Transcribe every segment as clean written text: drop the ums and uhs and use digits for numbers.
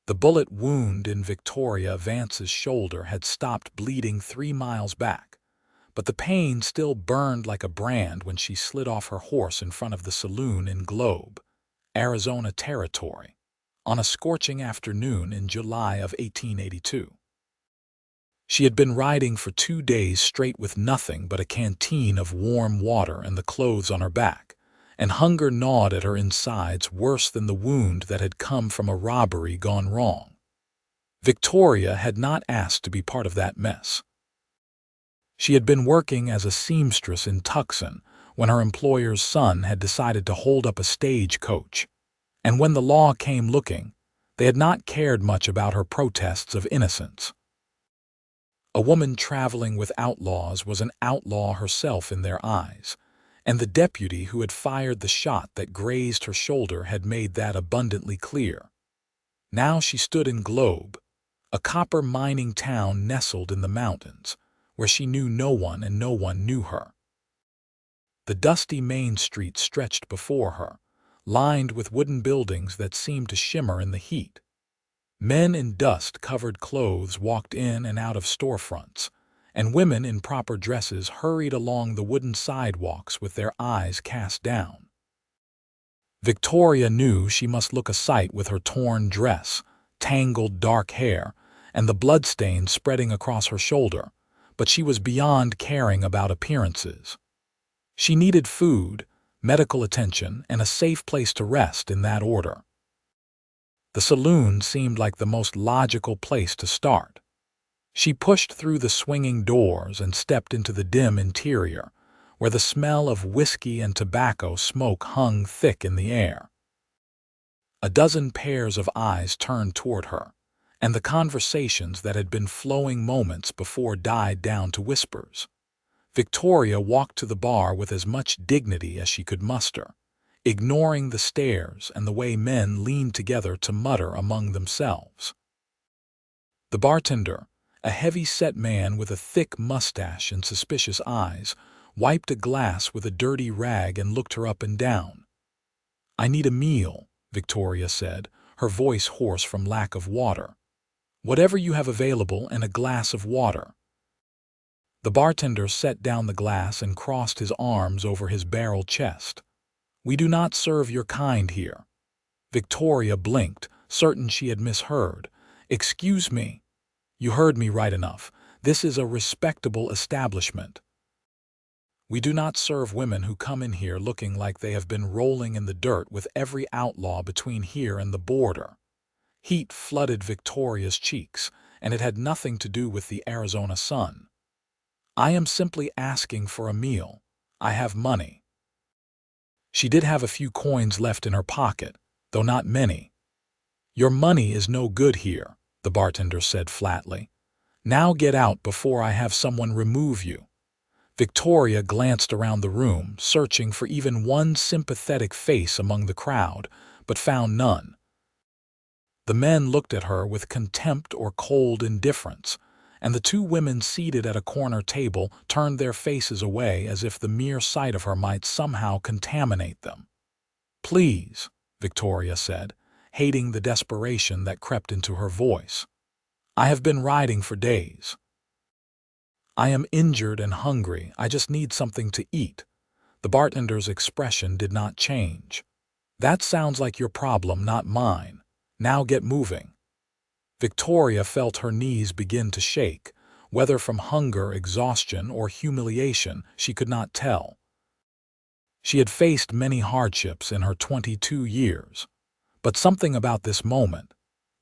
The bullet wound in Victoria Vance's shoulder had stopped bleeding 3 miles back, but the pain still burned like a brand when she slid off her horse in front of the saloon in Globe, Arizona Territory, on a scorching afternoon in July of 1882. She had been riding for 2 days straight with nothing but a canteen of warm water and the clothes on her back, and hunger gnawed at her insides worse than the wound that had come from a robbery gone wrong. Victoria had not asked to be part of that mess. She had been working as a seamstress in Tucson when her employer's son had decided to hold up a stagecoach, and when the law came looking, they had not cared much about her protests of innocence. A woman traveling with outlaws was an outlaw herself in their eyes, and the deputy who had fired the shot that grazed her shoulder had made that abundantly clear. Now she stood in Globe, a copper mining town nestled in the mountains, where she knew no one and no one knew her. The dusty main street stretched before her, lined with wooden buildings that seemed to shimmer in the heat. Men in dust-covered clothes walked in and out of storefronts, and women in proper dresses hurried along the wooden sidewalks with their eyes cast down. Victoria knew she must look a sight with her torn dress, tangled dark hair, and the bloodstains spreading across her shoulder, but she was beyond caring about appearances. She needed food, medical attention, and a safe place to rest in that order. The saloon seemed like the most logical place to start. She pushed through the swinging doors and stepped into the dim interior, where the smell of whiskey and tobacco smoke hung thick in the air. A dozen pairs of eyes turned toward her, and the conversations that had been flowing moments before died down to whispers. Victoria walked to the bar with as much dignity as she could muster, ignoring the stares and the way men leaned together to mutter among themselves. The bartender, a heavy-set man with a thick mustache and suspicious eyes, wiped a glass with a dirty rag and looked her up and down. "I need a meal," Victoria said, her voice hoarse from lack of water. "Whatever you have available and a glass of water." The bartender set down the glass and crossed his arms over his barrel chest. "We do not serve your kind here." Victoria blinked, certain she had misheard. "Excuse me." "You heard me right enough. This is a respectable establishment. We do not serve women who come in here looking like they have been rolling in the dirt with every outlaw between here and the border." Heat flooded Victoria's cheeks, and it had nothing to do with the Arizona sun. "I am simply asking for a meal. I have money." She did have a few coins left in her pocket, though not many. "Your money is no good here," the bartender said flatly. "Now get out before I have someone remove you." Victoria glanced around the room, searching for even one sympathetic face among the crowd, but found none. The men looked at her with contempt or cold indifference, and the two women seated at a corner table turned their faces away as if the mere sight of her might somehow contaminate them. "Please," Victoria said, hating the desperation that crept into her voice. "I have been riding for days. I am injured and hungry. I just need something to eat." The bartender's expression did not change. "That sounds like your problem, not mine. Now get moving." Victoria felt her knees begin to shake, whether from hunger, exhaustion, or humiliation, she could not tell. She had faced many hardships in her 22 years, but something about this moment,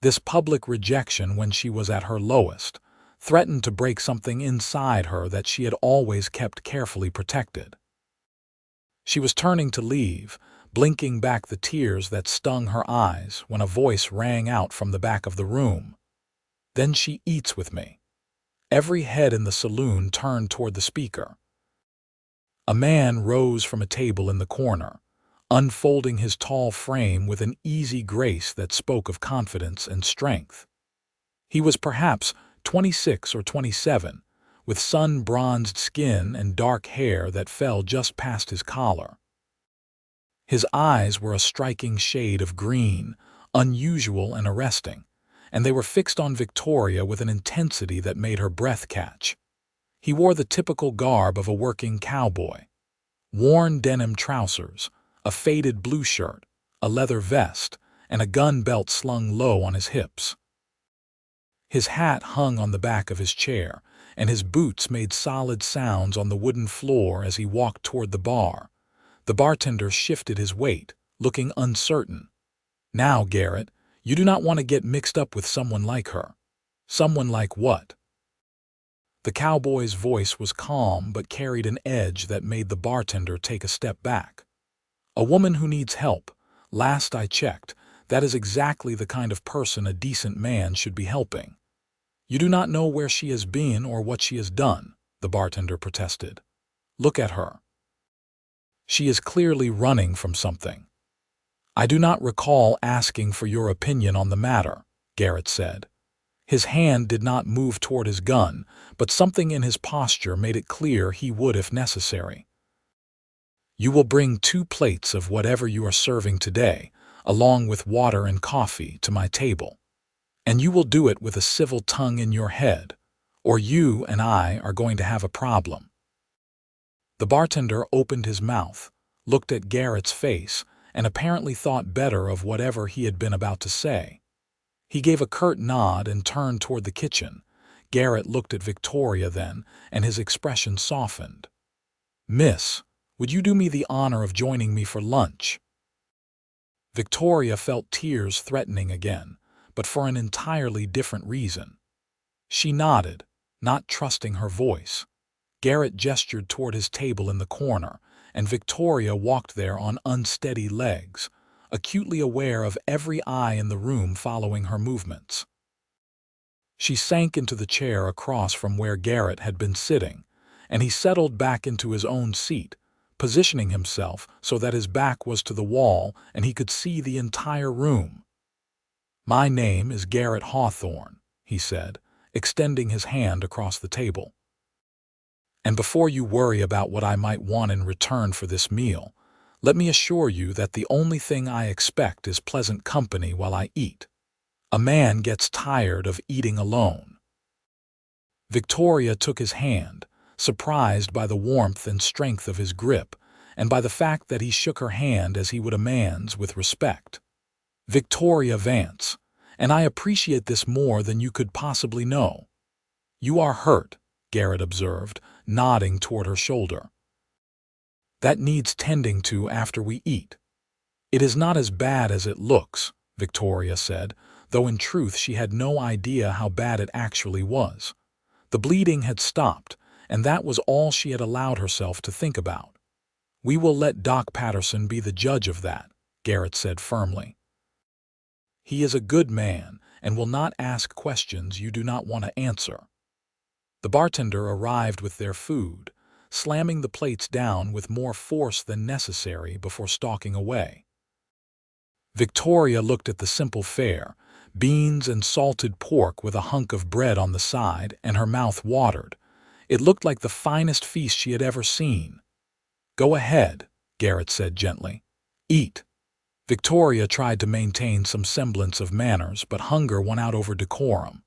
this public rejection when she was at her lowest, threatened to break something inside her that she had always kept carefully protected. She was turning to leave, blinking back the tears that stung her eyes when a voice rang out from the back of the room. "Then she eats with me." Every head in the saloon turned toward the speaker. A man rose from a table in the corner, unfolding his tall frame with an easy grace that spoke of confidence and strength. He was perhaps 26 or 27, with sun-bronzed skin and dark hair that fell just past his collar. His eyes were a striking shade of green, unusual and arresting, and they were fixed on Victoria with an intensity that made her breath catch. He wore the typical garb of a working cowboy: worn denim trousers, a faded blue shirt, a leather vest, and a gun belt slung low on his hips. His hat hung on the back of his chair, and his boots made solid sounds on the wooden floor as he walked toward the bar. The bartender shifted his weight, looking uncertain. "Now, Garrett, you do not want to get mixed up with someone like her." "Someone like what?" The cowboy's voice was calm but carried an edge that made the bartender take a step back. "A woman who needs help. Last I checked, that is exactly the kind of person a decent man should be helping." "You do not know where she has been or what she has done," the bartender protested. "Look at her. She is clearly running from something." "I do not recall asking for your opinion on the matter," Garrett said. His hand did not move toward his gun, but something in his posture made it clear he would if necessary. "You will bring 2 plates of whatever you are serving today, along with water and coffee, to my table. And you will do it with a civil tongue in your head, or you and I are going to have a problem." The bartender opened his mouth, looked at Garrett's face, and apparently thought better of whatever he had been about to say. He gave a curt nod and turned toward the kitchen. Garrett looked at Victoria then, and his expression softened. "Miss, would you do me the honor of joining me for lunch?" Victoria felt tears threatening again, but for an entirely different reason. She nodded, not trusting her voice. Garrett gestured toward his table in the corner, and Victoria walked there on unsteady legs, acutely aware of every eye in the room following her movements. She sank into the chair across from where Garrett had been sitting, and he settled back into his own seat, positioning himself so that his back was to the wall and he could see the entire room. "My name is Garrett Hawthorne," he said, extending his hand across the table. "And before you worry about what I might want in return for this meal, let me assure you that the only thing I expect is pleasant company while I eat. A man gets tired of eating alone." Victoria took his hand, surprised by the warmth and strength of his grip, and by the fact that he shook her hand as he would a man's, with respect. "Victoria Vance, and I appreciate this more than you could possibly know." "You are hurt," Garrett observed, nodding toward her shoulder. "That needs tending to after we eat." "It is not as bad as it looks," Victoria said, though in truth she had no idea how bad it actually was. The bleeding had stopped, and that was all she had allowed herself to think about. "We will let Doc Patterson be the judge of that," Garrett said firmly. "He is a good man and will not ask questions you do not want to answer." The bartender arrived with their food, slamming the plates down with more force than necessary before stalking away. Victoria looked at the simple fare: beans and salted pork with a hunk of bread on the side, and her mouth watered. It looked like the finest feast she had ever seen. "Go ahead," Garrett said gently. "Eat." Victoria tried to maintain some semblance of manners, but hunger won out over decorum.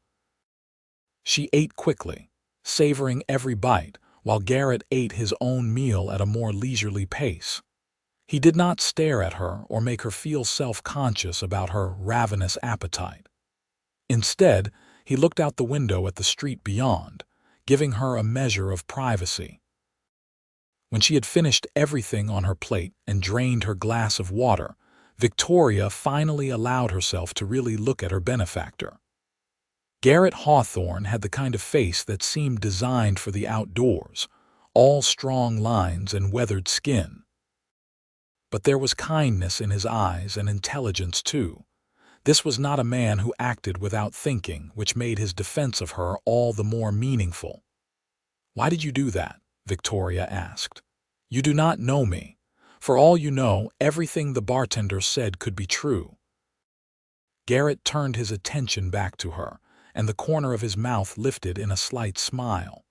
She ate quickly, savoring every bite, while Garrett ate his own meal at a more leisurely pace. He did not stare at her or make her feel self-conscious about her ravenous appetite. Instead, he looked out the window at the street beyond, giving her a measure of privacy. When she had finished everything on her plate and drained her glass of water, Victoria finally allowed herself to really look at her benefactor. Garrett Hawthorne had the kind of face that seemed designed for the outdoors, all strong lines and weathered skin. But there was kindness in his eyes and intelligence too. This was not a man who acted without thinking, which made his defense of her all the more meaningful. "Why did you do that?" Victoria asked. "You do not know me. For all you know, everything the bartender said could be true." Garrett turned his attention back to her, and the corner of his mouth lifted in a slight smile.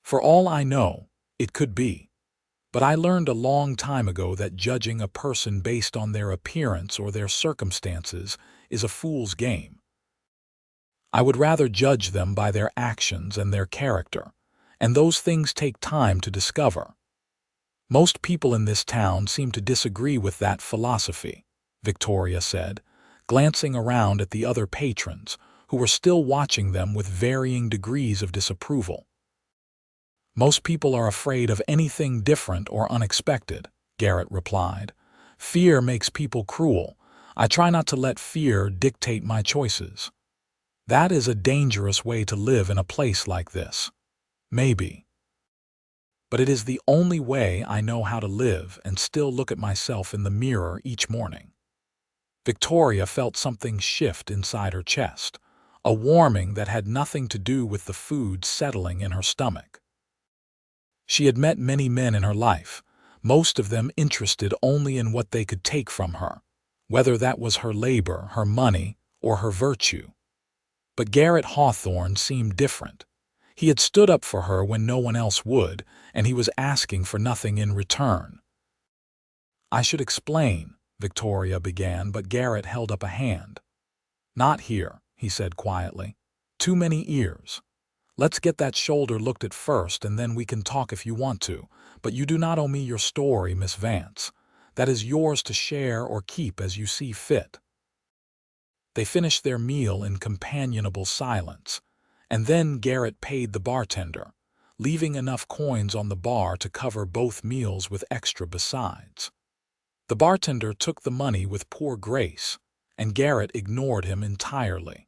"For all I know, it could be. But I learned a long time ago that judging a person based on their appearance or their circumstances is a fool's game. I would rather judge them by their actions and their character, and those things take time to discover. Most people in this town seem to disagree with that philosophy, Victoria said, glancing around at the other patrons, who were still watching them with varying degrees of disapproval. Most people are afraid of anything different or unexpected, Garrett replied. Fear makes people cruel. I try not to let fear dictate my choices. That is a dangerous way to live in a place like this. Maybe. But it is the only way I know how to live and still look at myself in the mirror each morning. Victoria felt something shift inside her chest, a warming that had nothing to do with the food settling in her stomach. She had met many men in her life, most of them interested only in what they could take from her, whether that was her labor, her money, or her virtue. But Garrett Hawthorne seemed different. He had stood up for her when no one else would, and he was asking for nothing in return. I should explain, Victoria began, but Garrett held up a hand. Not here, he said quietly. Too many ears. Let's get that shoulder looked at first, and then we can talk if you want to. But you do not owe me your story, Miss Vance. That is yours to share or keep as you see fit. They finished their meal in companionable silence, and then Garrett paid the bartender, leaving enough coins on the bar to cover both meals with extra besides. The bartender took the money with poor grace, and Garrett ignored him entirely.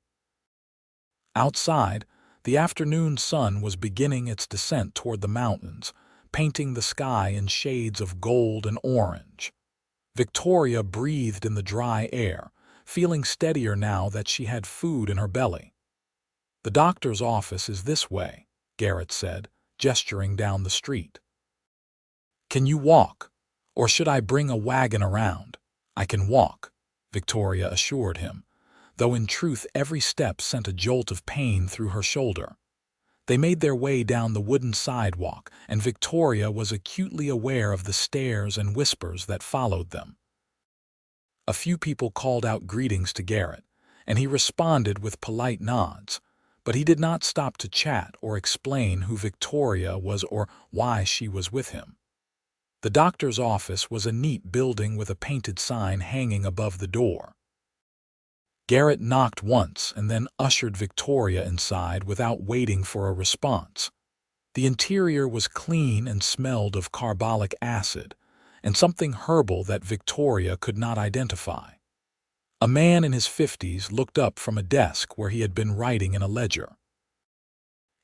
Outside, the afternoon sun was beginning its descent toward the mountains, painting the sky in shades of gold and orange. Victoria breathed in the dry air, feeling steadier now that she had food in her belly. The doctor's office is this way, Garrett said, gesturing down the street. Can you walk? Or should I bring a wagon around? I can walk, Victoria assured him, though in truth every step sent a jolt of pain through her shoulder. They made their way down the wooden sidewalk, and Victoria was acutely aware of the stares and whispers that followed them. A few people called out greetings to Garrett, and he responded with polite nods, but he did not stop to chat or explain who Victoria was or why she was with him. The doctor's office was a neat building with a painted sign hanging above the door. Garrett knocked once and then ushered Victoria inside without waiting for a response. The interior was clean and smelled of carbolic acid, and something herbal that Victoria could not identify. A man in his 50s looked up from a desk where he had been writing in a ledger.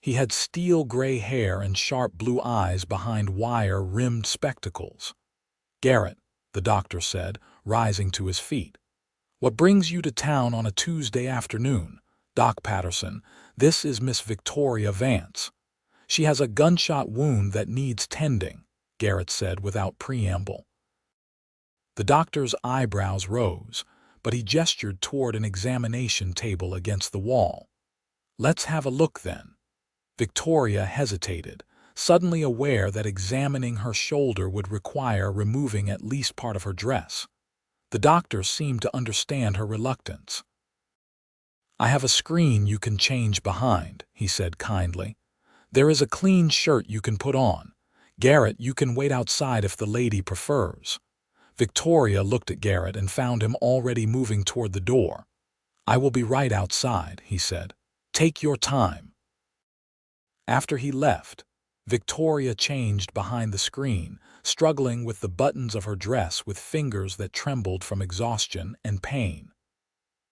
He had steel gray hair and sharp blue eyes behind wire-rimmed spectacles. Garrett, the doctor said, rising to his feet. What brings you to town on a Tuesday afternoon? Doc Patterson, this is Miss Victoria Vance. She has a gunshot wound that needs tending, Garrett said without preamble. The doctor's eyebrows rose, but he gestured toward an examination table against the wall. Let's have a look then. Victoria hesitated, suddenly aware that examining her shoulder would require removing at least part of her dress. The doctor seemed to understand her reluctance. I have a screen you can change behind, he said kindly. There is a clean shirt you can put on. Garrett, you can wait outside if the lady prefers. Victoria looked at Garrett and found him already moving toward the door. I will be right outside, he said. Take your time. After he left, Victoria changed behind the screen, struggling with the buttons of her dress with fingers that trembled from exhaustion and pain.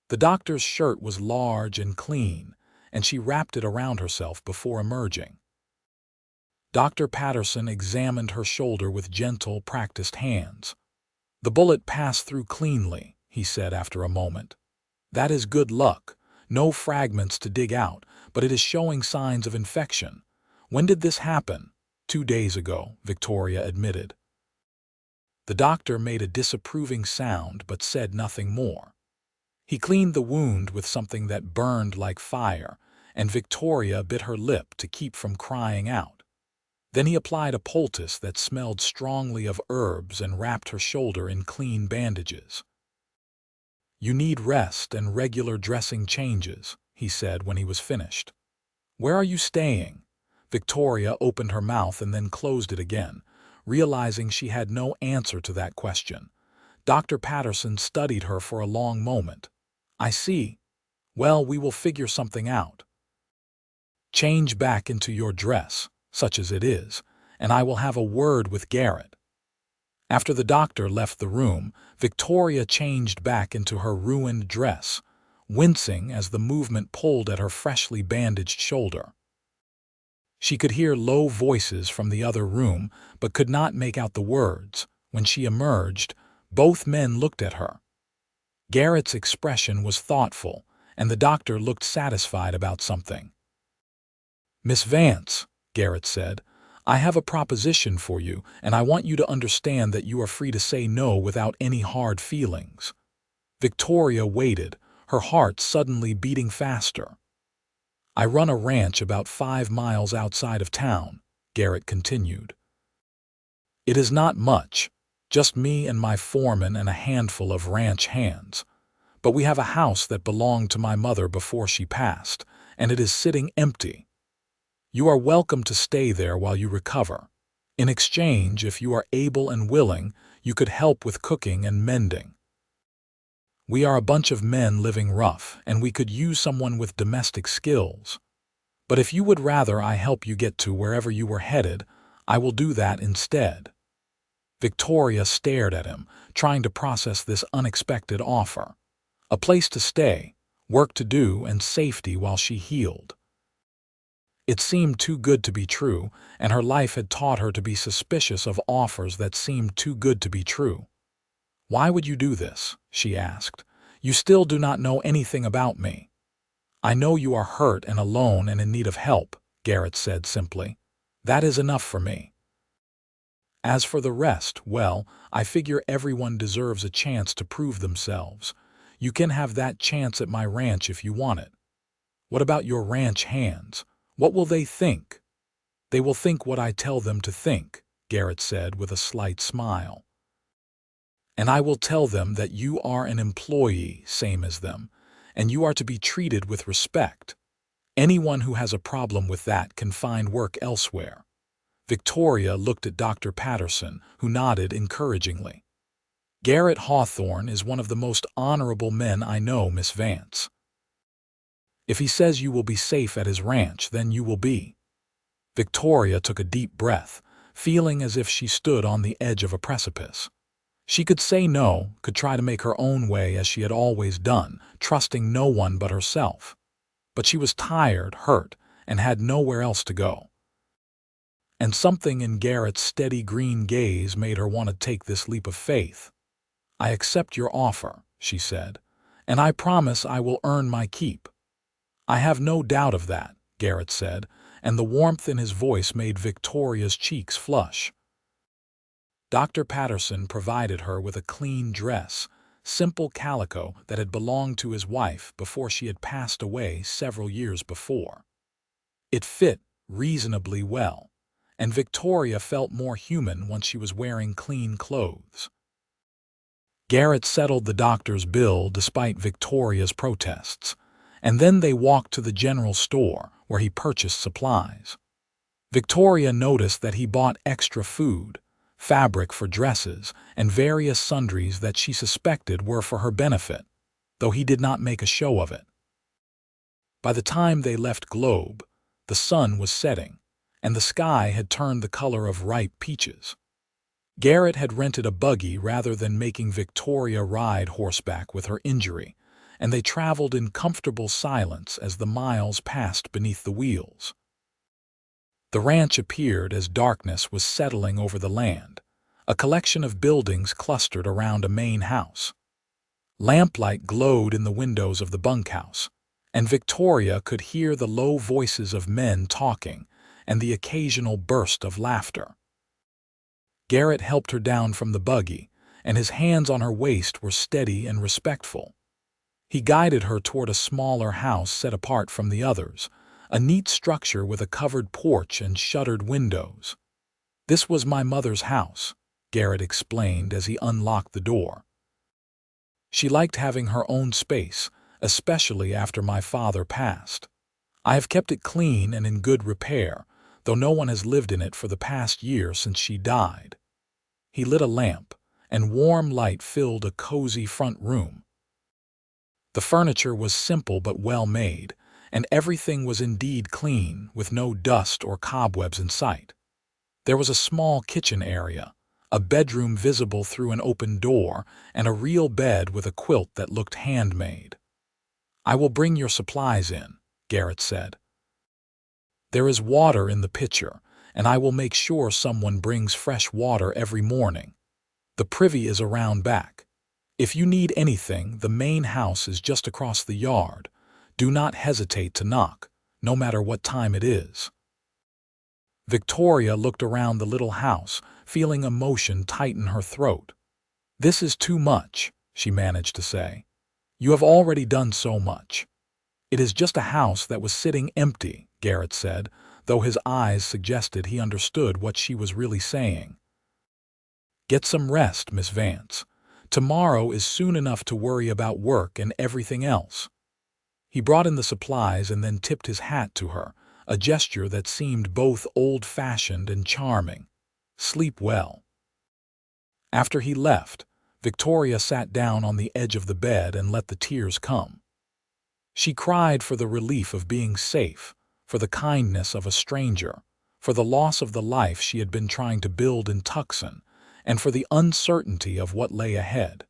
The doctor's shirt was large and clean, and she wrapped it around herself before emerging. Dr. Patterson examined her shoulder with gentle, practiced hands. The bullet passed through cleanly, he said after a moment. That is good luck. No fragments to dig out, but it is showing signs of infection. When did this happen? 2 days ago, Victoria admitted. The doctor made a disapproving sound but said nothing more. He cleaned the wound with something that burned like fire, and Victoria bit her lip to keep from crying out. Then he applied a poultice that smelled strongly of herbs and wrapped her shoulder in clean bandages. You need rest and regular dressing changes, he he said when he was finished. "Where are you staying?" Victoria opened her mouth and then closed it again, realizing she had no answer to that question. Dr. Patterson studied her for a long moment. "I see. Well, we will figure something out. Change back into your dress, such as it is, and I will have a word with Garrett." After the doctor left the room, Victoria changed back into her ruined dress, wincing as the movement pulled at her freshly bandaged shoulder. She could hear low voices from the other room, but could not make out the words. When she emerged, both men looked at her. Garrett's expression was thoughtful, and the doctor looked satisfied about something. "Miss Vance," Garrett said, "I have a proposition for you, and I want you to understand that you are free to say no without any hard feelings." Victoria waited, her heart suddenly beating faster. "I run a ranch about 5 miles outside of town," Garrett continued. "It is not much, just me and my foreman and a handful of ranch hands. But we have a house that belonged to my mother before she passed, and it is sitting empty. You are welcome to stay there while you recover. In exchange, if you are able and willing, you could help with cooking and mending. We are a bunch of men living rough, and we could use someone with domestic skills. But if you would rather I help you get to wherever you were headed, I will do that instead." Victoria stared at him, trying to process this unexpected offer. A place to stay, work to do, and safety while she healed. It seemed too good to be true, and her life had taught her to be suspicious of offers that seemed too good to be true. "Why would you do this?" she asked. "You still do not know anything about me." "I know you are hurt and alone and in need of help," Garrett said simply. "That is enough for me. As for the rest, well, I figure everyone deserves a chance to prove themselves. You can have that chance at my ranch if you want it. What about your ranch hands? What will they think?" "They will think what I tell them to think," Garrett said with a slight smile. "And I will tell them that you are an employee, same as them, and you are to be treated with respect. Anyone who has a problem with that can find work elsewhere." Victoria looked at Dr. Patterson, who nodded encouragingly. "Garrett Hawthorne is one of the most honorable men I know, Miss Vance. If he says you will be safe at his ranch, then you will be." Victoria took a deep breath, feeling as if she stood on the edge of a precipice. She could say no, could try to make her own way as she had always done, trusting no one but herself. But she was tired, hurt, and had nowhere else to go. And something in Garrett's steady green gaze made her want to take this leap of faith. "I accept your offer," she said, "and I promise I will earn my keep." "I have no doubt of that," Garrett said, and the warmth in his voice made Victoria's cheeks flush. Dr. Patterson provided her with a clean dress, simple calico that had belonged to his wife before she had passed away several years before. It fit reasonably well, and Victoria felt more human once she was wearing clean clothes. Garrett settled the doctor's bill despite Victoria's protests, and then they walked to the general store where he purchased supplies. Victoria noticed that he bought extra food, fabric for dresses, and various sundries that she suspected were for her benefit, though he did not make a show of it. By the time they left Globe, the sun was setting, and the sky had turned the color of ripe peaches. Garrett had rented a buggy rather than making Victoria ride horseback with her injury, and they traveled in comfortable silence as the miles passed beneath the wheels. The ranch appeared as darkness was settling over the land, a collection of buildings clustered around a main house. Lamplight glowed in the windows of the bunkhouse, and Victoria could hear the low voices of men talking and the occasional burst of laughter. Garrett helped her down from the buggy, and his hands on her waist were steady and respectful. He guided her toward a smaller house set apart from the others, a neat structure with a covered porch and shuttered windows. "This was my mother's house," Garrett explained as he unlocked the door. "She liked having her own space, especially after my father passed. I have kept it clean and in good repair, though no one has lived in it for the past year since she died." He lit a lamp, and warm light filled a cozy front room. The furniture was simple but well made, and everything was indeed clean, with no dust or cobwebs in sight. There was a small kitchen area, a bedroom visible through an open door, and a real bed with a quilt that looked handmade. "I will bring your supplies in," Garrett said. "There is water in the pitcher, and I will make sure someone brings fresh water every morning. The privy is around back. If you need anything, the main house is just across the yard. Do not hesitate to knock, no matter what time it is." Victoria looked around the little house, feeling emotion tighten her throat. "This is too much," she managed to say. "You have already done so much." "It is just a house that was sitting empty," Garrett said, though his eyes suggested he understood what she was really saying. "Get some rest, Miss Vance. Tomorrow is soon enough to worry about work and everything else." He brought in the supplies and then tipped his hat to her, a gesture that seemed both old-fashioned and charming. "Sleep well." After he left, Victoria sat down on the edge of the bed and let the tears come. She cried for the relief of being safe, for the kindness of a stranger, for the loss of the life she had been trying to build in Tucson, and for the uncertainty of what lay ahead.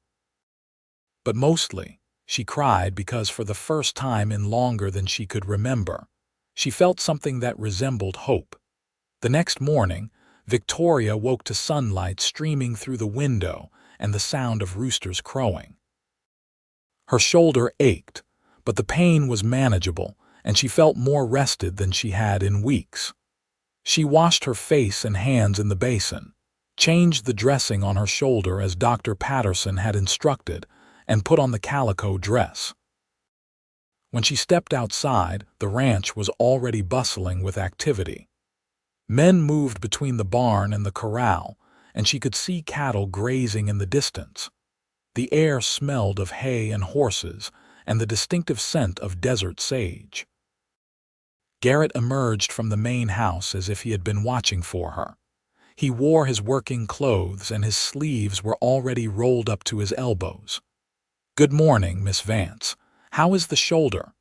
But mostly, she cried because for the first time in longer than she could remember, she felt something that resembled hope. The next morning, Victoria woke to sunlight streaming through the window and the sound of roosters crowing. Her shoulder ached, but the pain was manageable, and she felt more rested than she had in weeks. She washed her face and hands in the basin, changed the dressing on her shoulder as Dr. Patterson had instructed, and put on the calico dress. When she stepped outside, the ranch was already bustling with activity. Men moved between the barn and the corral, and she could see cattle grazing in the distance. The air smelled of hay and horses, and the distinctive scent of desert sage. Garrett emerged from the main house as if he had been watching for her. He wore his working clothes, and his sleeves were already rolled up to his elbows. "Good morning, Miss Vance. How is the shoulder?"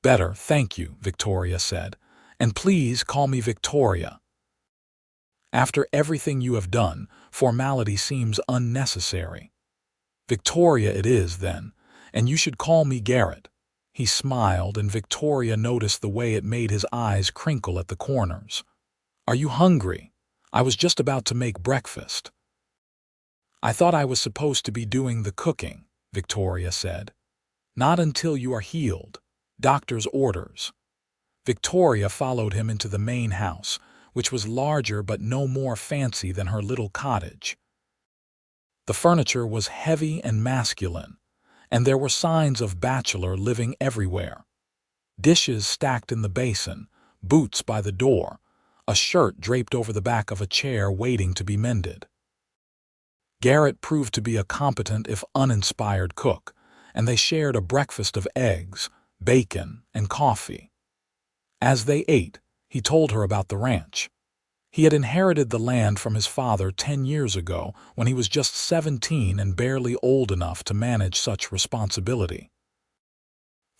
"Better, thank you," Victoria said. "And please call me Victoria. After everything you have done, formality seems unnecessary." "Victoria it is, then, and you should call me Garrett." He smiled, and Victoria noticed the way it made his eyes crinkle at the corners. "Are you hungry? I was just about to make breakfast." "I thought I was supposed to be doing the cooking," Victoria said. "Not until you are healed. Doctor's orders." Victoria followed him into the main house, which was larger but no more fancy than her little cottage. The furniture was heavy and masculine, and there were signs of bachelor living everywhere. Dishes stacked in the basin, boots by the door, a shirt draped over the back of a chair waiting to be mended. Garrett proved to be a competent if uninspired cook, and they shared a breakfast of eggs, bacon, and coffee. As they ate, he told her about the ranch. He had inherited the land from his father 10 years ago when he was just 17 and barely old enough to manage such responsibility.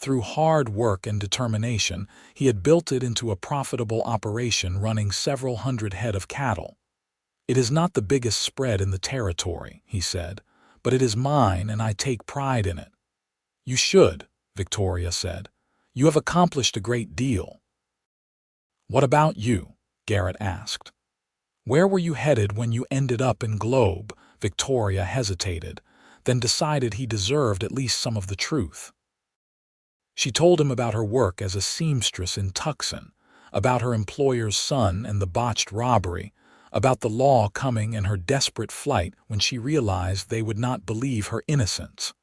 Through hard work and determination, he had built it into a profitable operation running several hundred head of cattle. "It is not the biggest spread in the territory," he said, "but it is mine and I take pride in it." "You should," Victoria said. "You have accomplished a great deal." "What about you?" Garrett asked. "Where were you headed when you ended up in Globe?" Victoria hesitated, then decided he deserved at least some of the truth. She told him about her work as a seamstress in Tucson, about her employer's son and the botched robbery, about the law coming and her desperate flight when she realized they would not believe her innocence.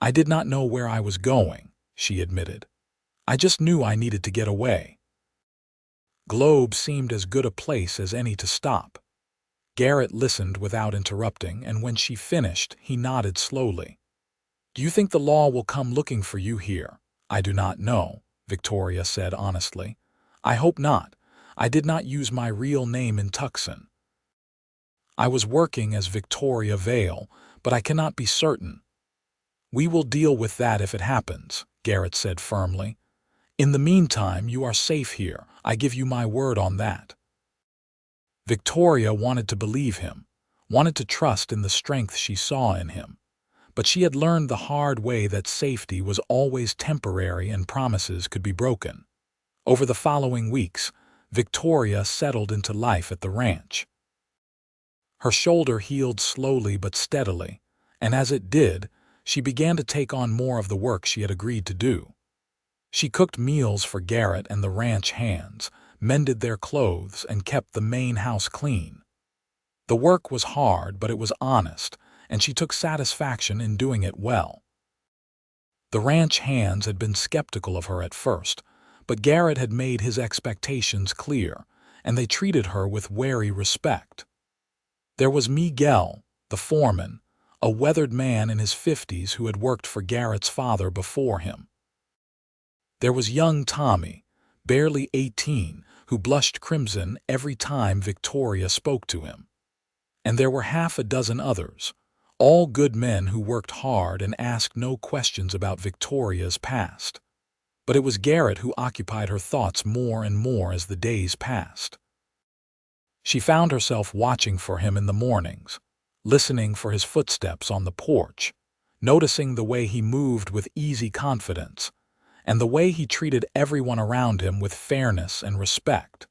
"I did not know where I was going," she admitted. "I just knew I needed to get away." Globe seemed as good a place as any to stop. Garrett listened without interrupting, and when she finished, he nodded slowly. Do you think the law will come looking for you here? I do not know, Victoria said honestly. I hope not. I did not use my real name in Tucson. I was working as Victoria Vale, but I cannot be certain. We will deal with that if it happens, Garrett said firmly. In the meantime, you are safe here. I give you my word on that. Victoria wanted to believe him, wanted to trust in the strength she saw in him. But she had learned the hard way that safety was always temporary and promises could be broken. Over the following weeks, Victoria settled into life at the ranch. Her shoulder healed slowly but steadily, and as it did, she began to take on more of the work she had agreed to do. She cooked meals for Garrett and the ranch hands, mended their clothes, and kept the main house clean. The work was hard, but it was honest, and she took satisfaction in doing it well. The ranch hands had been skeptical of her at first, but Garrett had made his expectations clear, and they treated her with wary respect. There was Miguel, the foreman, a weathered man in his 50s who had worked for Garrett's father before him. There was young Tommy, barely 18, who blushed crimson every time Victoria spoke to him. And there were half a dozen others, all good men who worked hard and asked no questions about Victoria's past. But it was Garrett who occupied her thoughts more and more as the days passed. She found herself watching for him in the mornings, listening for his footsteps on the porch, noticing the way he moved with easy confidence, and the way he treated everyone around him with fairness and respect.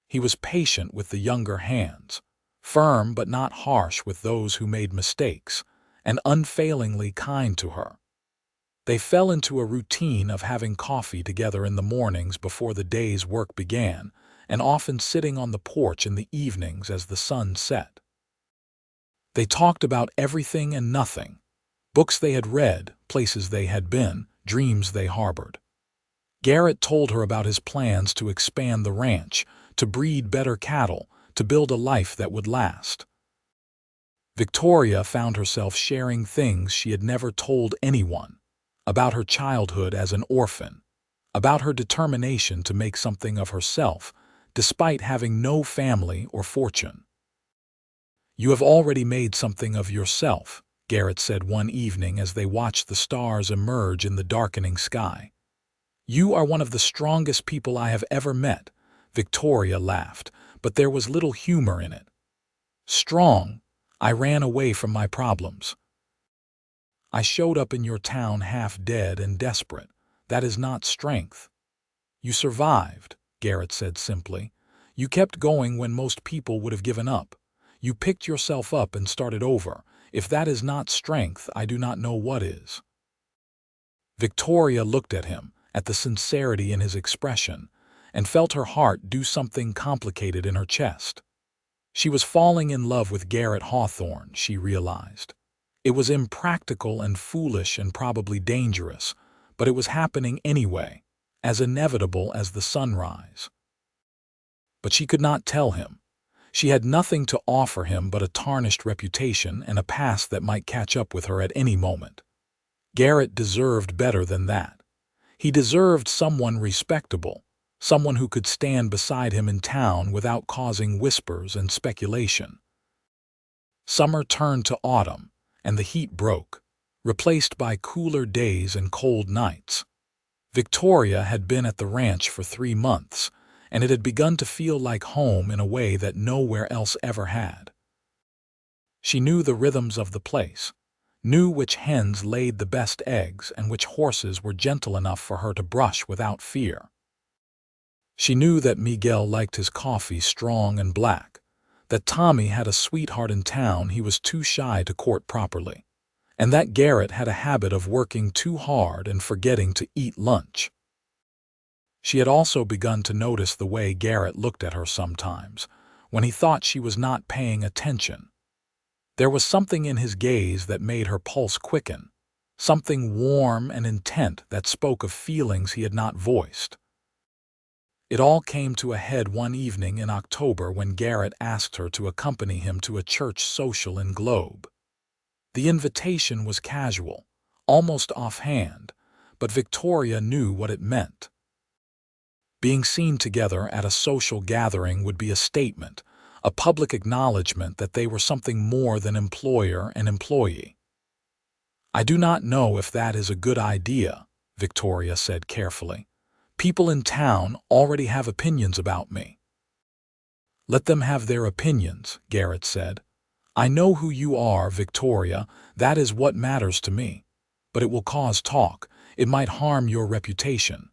He was patient with the younger hands, firm but not harsh with those who made mistakes, and unfailingly kind to her. They fell into a routine of having coffee together in the mornings before the day's work began, and often sitting on the porch in the evenings as the sun set. They talked about everything and nothing, books they had read, places they had been, dreams they harbored. Garrett told her about his plans to expand the ranch, to breed better cattle, to build a life that would last. Victoria found herself sharing things she had never told anyone, about her childhood as an orphan, about her determination to make something of herself, despite having no family or fortune. "You have already made something of yourself," Garrett said one evening as they watched the stars emerge in the darkening sky. "You are one of the strongest people I have ever met," Victoria laughed, but there was little humor in it. "Strong? I ran away from my problems. I showed up in your town half dead and desperate. That is not strength." "You survived," Garrett said simply. "You kept going when most people would have given up. You picked yourself up and started over. If that is not strength, I do not know what is." Victoria looked at him, at the sincerity in his expression, and felt her heart do something complicated in her chest. She was falling in love with Garrett Hawthorne, she realized. It was impractical and foolish and probably dangerous, but it was happening anyway, as inevitable as the sunrise. But she could not tell him. She had nothing to offer him but a tarnished reputation and a past that might catch up with her at any moment. Garrett deserved better than that. He deserved someone respectable, someone who could stand beside him in town without causing whispers and speculation. Summer turned to autumn, and the heat broke, replaced by cooler days and cold nights. Victoria had been at the ranch for 3 months, and it had begun to feel like home in a way that nowhere else ever had. She knew the rhythms of the place, knew which hens laid the best eggs and which horses were gentle enough for her to brush without fear. She knew that Miguel liked his coffee strong and black, that Tommy had a sweetheart in town he was too shy to court properly, and that Garrett had a habit of working too hard and forgetting to eat lunch. She had also begun to notice the way Garrett looked at her sometimes, when he thought she was not paying attention. There was something in his gaze that made her pulse quicken, something warm and intent that spoke of feelings he had not voiced. It all came to a head one evening in October when Garrett asked her to accompany him to a church social in Globe. The invitation was casual, almost offhand, but Victoria knew what it meant. Being seen together at a social gathering would be a statement, a public acknowledgement that they were something more than employer and employee. "I do not know if that is a good idea," Victoria said carefully. "People in town already have opinions about me." "Let them have their opinions," Garrett said. "I know who you are, Victoria. That is what matters to me. But it will cause talk. It might harm your reputation."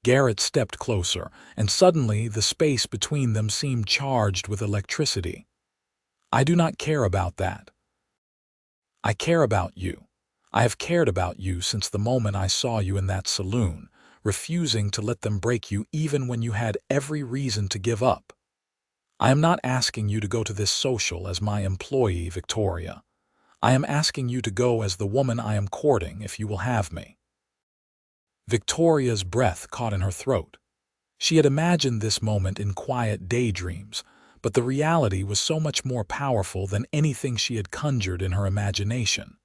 Garrett stepped closer, and suddenly the space between them seemed charged with electricity. "I do not care about that. I care about you. I have cared about you since the moment I saw you in that saloon, refusing to let them break you even when you had every reason to give up. I am not asking you to go to this social as my employee, Victoria. I am asking you to go as the woman I am courting if you will have me." Victoria's breath caught in her throat. She had imagined this moment in quiet daydreams, but the reality was so much more powerful than anything she had conjured in her imagination.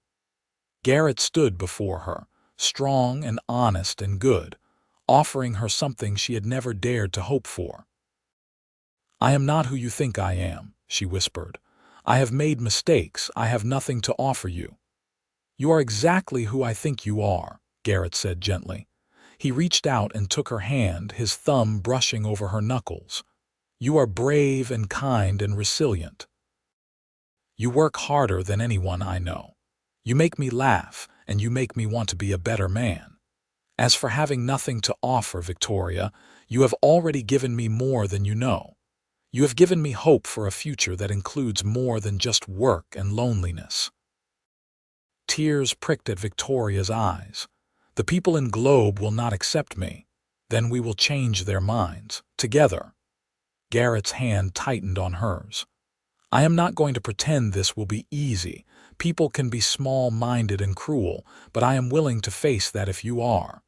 Garrett stood before her, strong and honest and good, offering her something she had never dared to hope for. "I am not who you think I am," she whispered. "I have made mistakes. I have nothing to offer you." "You are exactly who I think you are," Garrett said gently. He reached out and took her hand, his thumb brushing over her knuckles. "You are brave and kind and resilient. You work harder than anyone I know. You make me laugh, and you make me want to be a better man. As for having nothing to offer, Victoria, you have already given me more than you know. You have given me hope for a future that includes more than just work and loneliness." Tears pricked at Victoria's eyes. "The people in Globe will not accept me. Then we will change their minds, together." Garrett's hand tightened on hers. "I am not going to pretend this will be easy. People can be small-minded and cruel, but I am willing to face that if you are.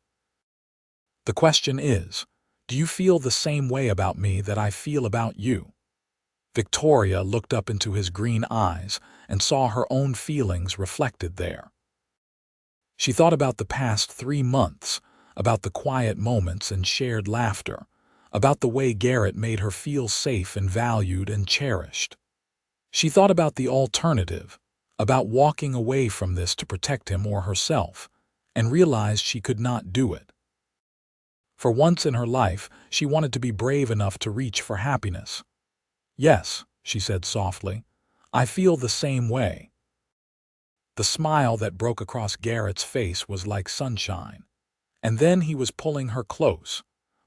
The question is, do you feel the same way about me that I feel about you?" Victoria looked up into his green eyes and saw her own feelings reflected there. She thought about the past 3 months, about the quiet moments and shared laughter, about the way Garrett made her feel safe and valued and cherished. She thought about the alternative, about walking away from this to protect him or herself, and realized she could not do it. For once in her life, she wanted to be brave enough to reach for happiness. "Yes," she said softly, "I feel the same way." The smile that broke across Garrett's face was like sunshine. And then he was pulling her close,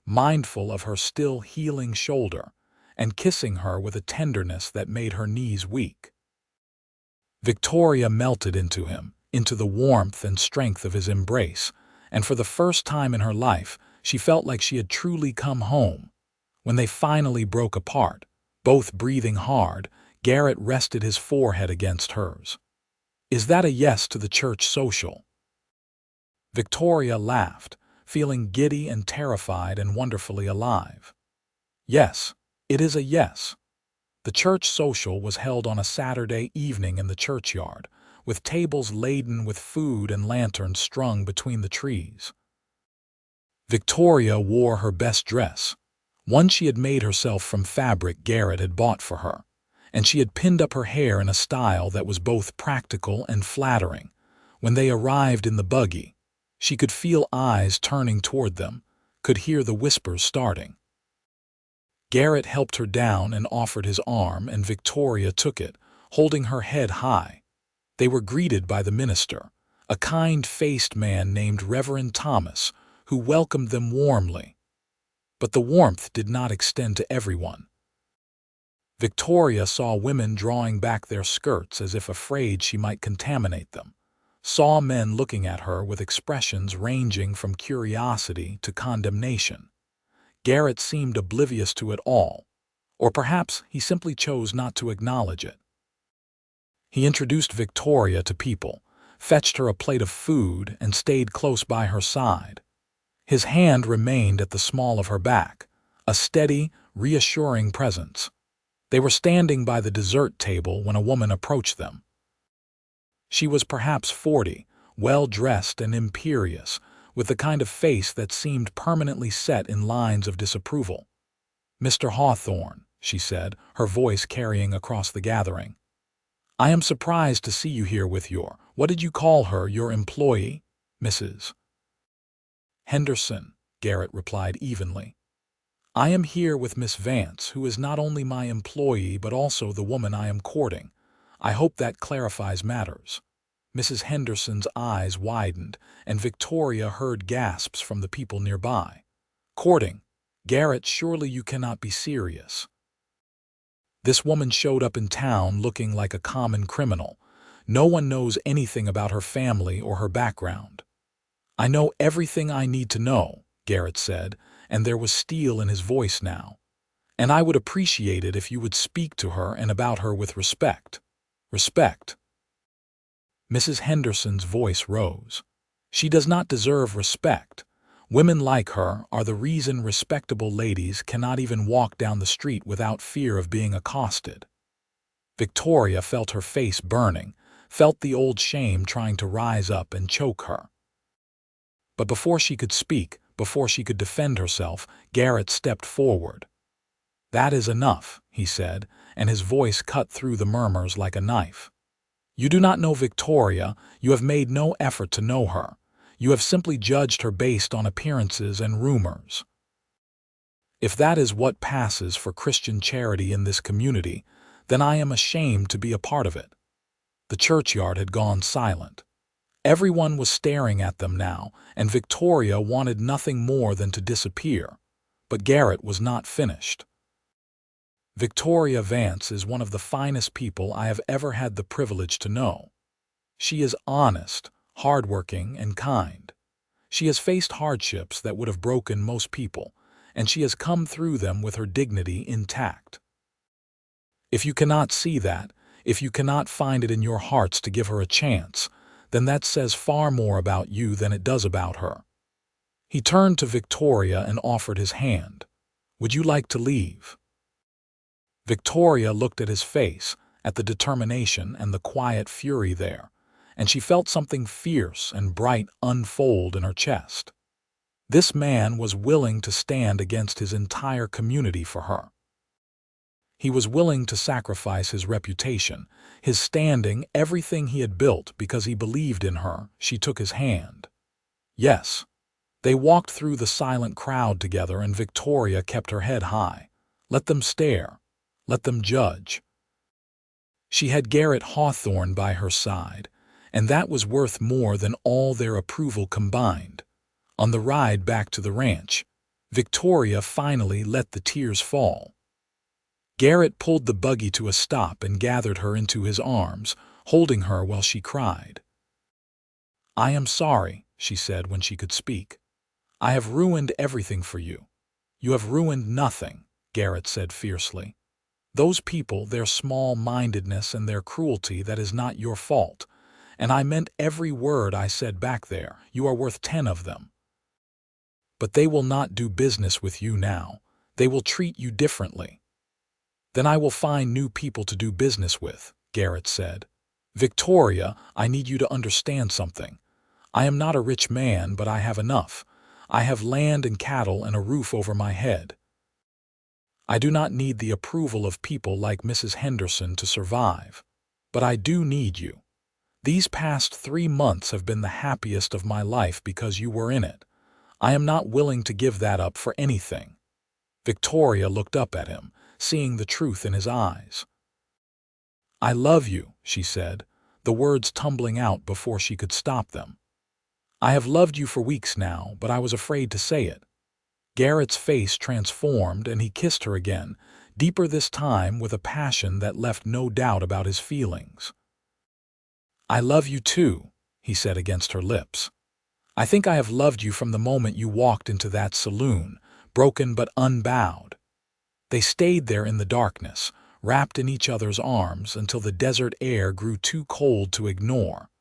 mindful of her still healing shoulder, and kissing her with a tenderness that made her knees weak. Victoria melted into him, into the warmth and strength of his embrace, and for the first time in her life, she felt like she had truly come home. When they finally broke apart, both breathing hard, Garrett rested his forehead against hers. "Is that a yes to the church social?" Victoria laughed, feeling giddy and terrified and wonderfully alive. "Yes, it is a yes." The church social was held on a Saturday evening in the churchyard, with tables laden with food and lanterns strung between the trees. Victoria wore her best dress, one she had made herself from fabric Garrett had bought for her, and she had pinned up her hair in a style that was both practical and flattering. When they arrived in the buggy, she could feel eyes turning toward them, could hear the whispers starting. Garrett helped her down and offered his arm, and Victoria took it, holding her head high. They were greeted by the minister, a kind-faced man named Reverend Thomas, who welcomed them warmly. But the warmth did not extend to everyone. Victoria saw women drawing back their skirts as if afraid she might contaminate them, saw men looking at her with expressions ranging from curiosity to condemnation. Garrett seemed oblivious to it all, or perhaps he simply chose not to acknowledge it. He introduced Victoria to people, fetched her a plate of food, and stayed close by her side. His hand remained at the small of her back, a steady, reassuring presence. They were standing by the dessert table when a woman approached them. She was perhaps 40, well-dressed and imperious, with the kind of face that seemed permanently set in lines of disapproval. "Mr. Hawthorne," she said, her voice carrying across the gathering. "I am surprised to see you here with what did you call her, your employee, Mrs. Henderson," Garrett replied evenly. "I am here with Miss Vance, who is not only my employee but also the woman I am courting. I hope that clarifies matters." Mrs. Henderson's eyes widened, and Victoria heard gasps from the people nearby. "Courting? Garrett, surely you cannot be serious." "This woman showed up in town looking like a common criminal. No one knows anything about her family or her background." "I know everything I need to know," Garrett said, and there was steel in his voice now. "And I would appreciate it if you would speak to her and about her with respect." "Respect?" Mrs. Henderson's voice rose. "She does not deserve respect. Women like her are the reason respectable ladies cannot even walk down the street without fear of being accosted." Victoria felt her face burning, felt the old shame trying to rise up and choke her. But before she could speak, before she could defend herself, Garrett stepped forward. "That is enough," he said, and his voice cut through the murmurs like a knife. "You do not know Victoria, you have made no effort to know her. You have simply judged her based on appearances and rumors. If that is what passes for Christian charity in this community, then I am ashamed to be a part of it." The churchyard had gone silent. Everyone was staring at them now, and Victoria wanted nothing more than to disappear. But Garrett was not finished. "Victoria Vance is one of the finest people I have ever had the privilege to know. She is honest, hardworking, and kind. She has faced hardships that would have broken most people, and she has come through them with her dignity intact. If you cannot see that, if you cannot find it in your hearts to give her a chance, then that says far more about you than it does about her." He turned to Victoria and offered his hand. "Would you like to leave?" Victoria looked at his face, at the determination and the quiet fury there, and she felt something fierce and bright unfold in her chest. This man was willing to stand against his entire community for her. He was willing to sacrifice his reputation, his standing, everything he had built because he believed in her. She took his hand. Yes. They walked through the silent crowd together, and Victoria kept her head high. Let them stare. Let them judge. She had Garrett Hawthorne by her side, and that was worth more than all their approval combined. On the ride back to the ranch, Victoria finally let the tears fall. Garrett pulled the buggy to a stop and gathered her into his arms, holding her while she cried. "I am sorry," she said when she could speak. "I have ruined everything for you." "You have ruined nothing," Garrett said fiercely. "Those people, their small-mindedness and their cruelty, that is not your fault. And I meant every word I said back there. You are worth 10 of them. But they will not do business with you now. They will treat you differently." "Then I will find new people to do business with," Garrett said. "Victoria, I need you to understand something. I am not a rich man, but I have enough. I have land and cattle and a roof over my head. I do not need the approval of people like Mrs. Henderson to survive. But I do need you. These past 3 months have been the happiest of my life because you were in it. I am not willing to give that up for anything." Victoria looked up at him, seeing the truth in his eyes. "I love you," she said, the words tumbling out before she could stop them. "I have loved you for weeks now, but I was afraid to say it." Garrett's face transformed, and he kissed her again, deeper this time with a passion that left no doubt about his feelings. "I love you too," he said against her lips. "I think I have loved you from the moment you walked into that saloon, broken but unbowed." They stayed there in the darkness, wrapped in each other's arms until the desert air grew too cold to ignore.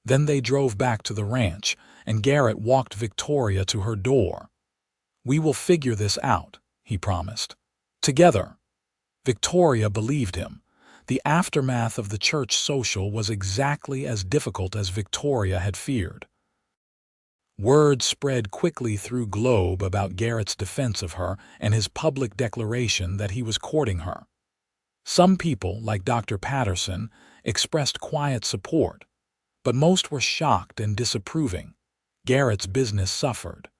Then they drove back to the ranch, and Garrett walked Victoria to her door. "We will figure this out," he promised. "Together." Victoria believed him. The aftermath of the church social was exactly as difficult as Victoria had feared. Word spread quickly through Globe about Garrett's defense of her and his public declaration that he was courting her. Some people, like Dr. Patterson, expressed quiet support, but most were shocked and disapproving. Garrett's business suffered.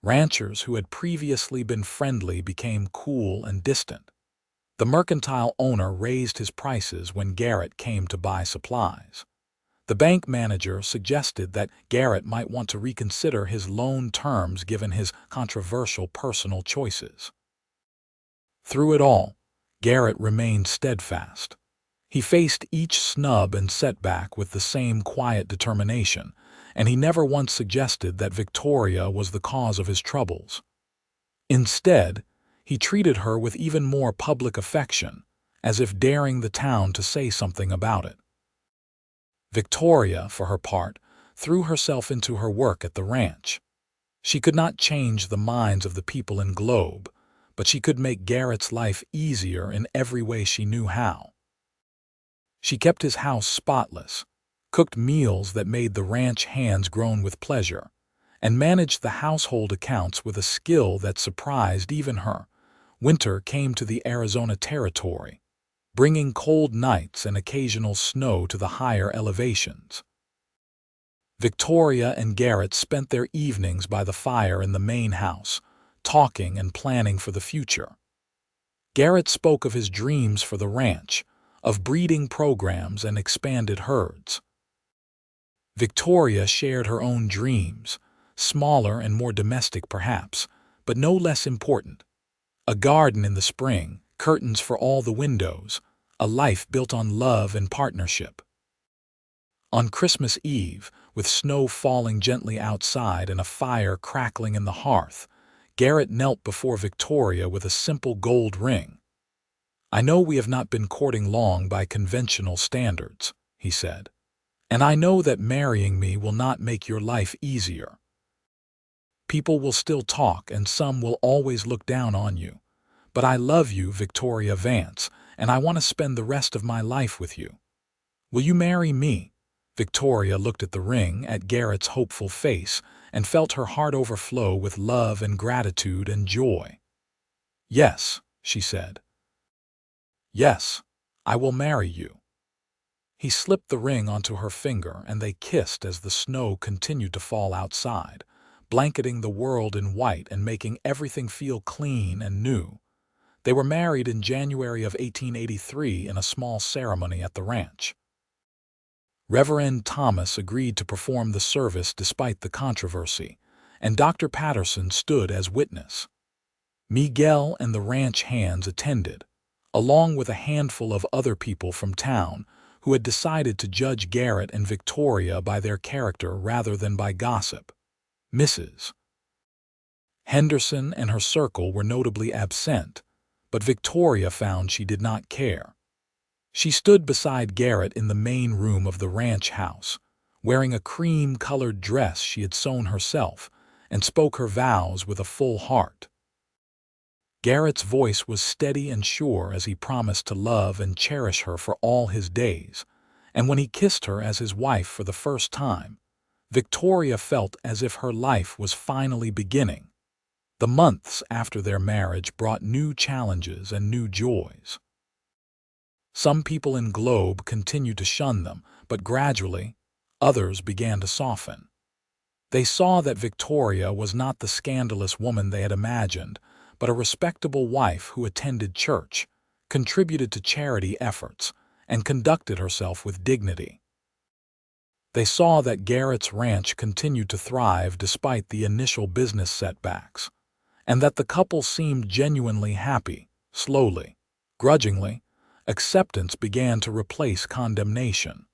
Ranchers who had previously been friendly became cool and distant. The mercantile owner raised his prices when Garrett came to buy supplies. The bank manager suggested that Garrett might want to reconsider his loan terms given his controversial personal choices. Through it all, Garrett remained steadfast. He faced each snub and setback with the same quiet determination, and he never once suggested that Victoria was the cause of his troubles. Instead, he treated her with even more public affection, as if daring the town to say something about it. Victoria, for her part, threw herself into her work at the ranch. She could not change the minds of the people in Globe, but she could make Garrett's life easier in every way she knew how. She kept his house spotless, cooked meals that made the ranch hands groan with pleasure, and managed the household accounts with a skill that surprised even her. Winter came to the Arizona Territory, bringing cold nights and occasional snow to the higher elevations. Victoria and Garrett spent their evenings by the fire in the main house, talking and planning for the future. Garrett spoke of his dreams for the ranch, of breeding programs and expanded herds. Victoria shared her own dreams, smaller and more domestic perhaps, but no less important. A garden in the spring, curtains for all the windows, a life built on love and partnership. On Christmas Eve, with snow falling gently outside and a fire crackling in the hearth, Garrett knelt before Victoria with a simple gold ring. "I know we have not been courting long by conventional standards," he said, "and I know that marrying me will not make your life easier. People will still talk and some will always look down on you. But I love you, Victoria Vance, and I want to spend the rest of my life with you. Will you marry me?" Victoria looked at the ring, at Garrett's hopeful face, and felt her heart overflow with love and gratitude and joy. "Yes," she said. "Yes, I will marry you." He slipped the ring onto her finger and they kissed as the snow continued to fall outside, blanketing the world in white and making everything feel clean and new. They were married in January of 1883 in a small ceremony at the ranch. Reverend Thomas agreed to perform the service despite the controversy, and Dr. Patterson stood as witness. Miguel and the ranch hands attended, along with a handful of other people from town who had decided to judge Garrett and Victoria by their character rather than by gossip. Mrs. Henderson and her circle were notably absent, but Victoria found she did not care. She stood beside Garrett in the main room of the ranch house, wearing a cream-colored dress she had sewn herself, and spoke her vows with a full heart. Garrett's voice was steady and sure as he promised to love and cherish her for all his days, and when he kissed her as his wife for the first time, Victoria felt as if her life was finally beginning. The months after their marriage brought new challenges and new joys. Some people in Globe continued to shun them, but gradually, others began to soften. They saw that Victoria was not the scandalous woman they had imagined, but a respectable wife who attended church, contributed to charity efforts, and conducted herself with dignity. They saw that Garrett's ranch continued to thrive despite the initial business setbacks, and that the couple seemed genuinely happy. Slowly, grudgingly, acceptance began to replace condemnation.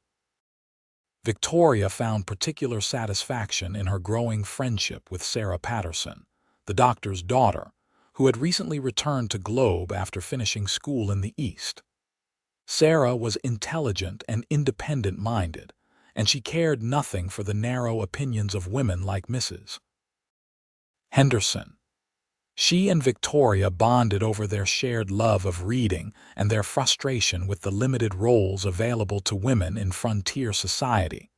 Victoria found particular satisfaction in her growing friendship with Sarah Patterson, the doctor's daughter, who had recently returned to Globe after finishing school in the East. Sarah was intelligent and independent-minded, and she cared nothing for the narrow opinions of women like Mrs. Henderson. She and Victoria bonded over their shared love of reading and their frustration with the limited roles available to women in frontier society.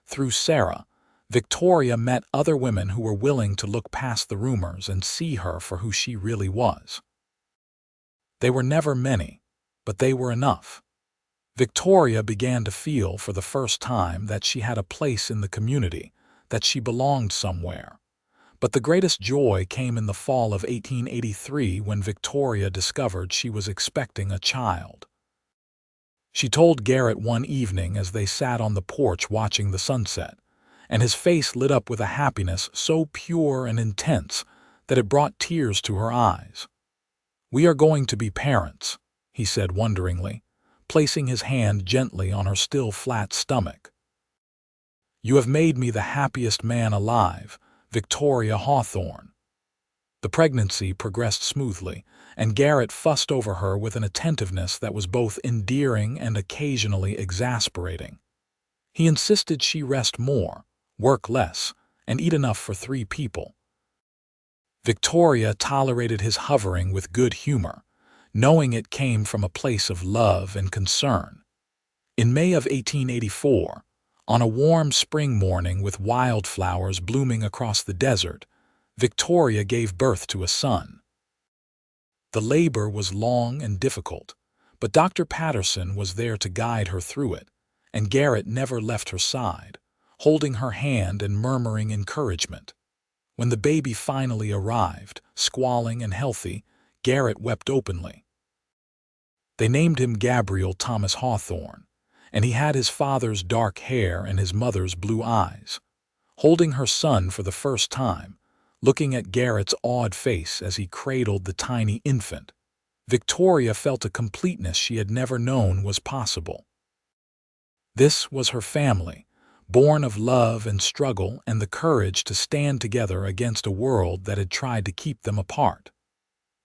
Through Sarah, Victoria met other women who were willing to look past the rumors and see her for who she really was. They were never many, but they were enough. Victoria began to feel for the first time that she had a place in the community, that she belonged somewhere. But the greatest joy came in the fall of 1883 when Victoria discovered she was expecting a child. She told Garrett one evening as they sat on the porch watching the sunset, and his face lit up with a happiness so pure and intense that it brought tears to her eyes. "We are going to be parents," he said wonderingly, placing his hand gently on her still flat stomach. "You have made me the happiest man alive, Victoria Hawthorne." The pregnancy progressed smoothly, and Garrett fussed over her with an attentiveness that was both endearing and occasionally exasperating. He insisted she rest more, work less, and eat enough for 3 people. Victoria tolerated his hovering with good humor, knowing it came from a place of love and concern. In May of 1884, on a warm spring morning with wildflowers blooming across the desert, Victoria gave birth to a son. The labor was long and difficult, but Dr. Patterson was there to guide her through it, and Garrett never left her side, holding her hand and murmuring encouragement. When the baby finally arrived, squalling and healthy, Garrett wept openly. They named him Gabriel Thomas Hawthorne, and he had his father's dark hair and his mother's blue eyes. Holding her son for the first time, looking at Garrett's awed face as he cradled the tiny infant, Victoria felt a completeness she had never known was possible. This was her family, born of love and struggle and the courage to stand together against a world that had tried to keep them apart.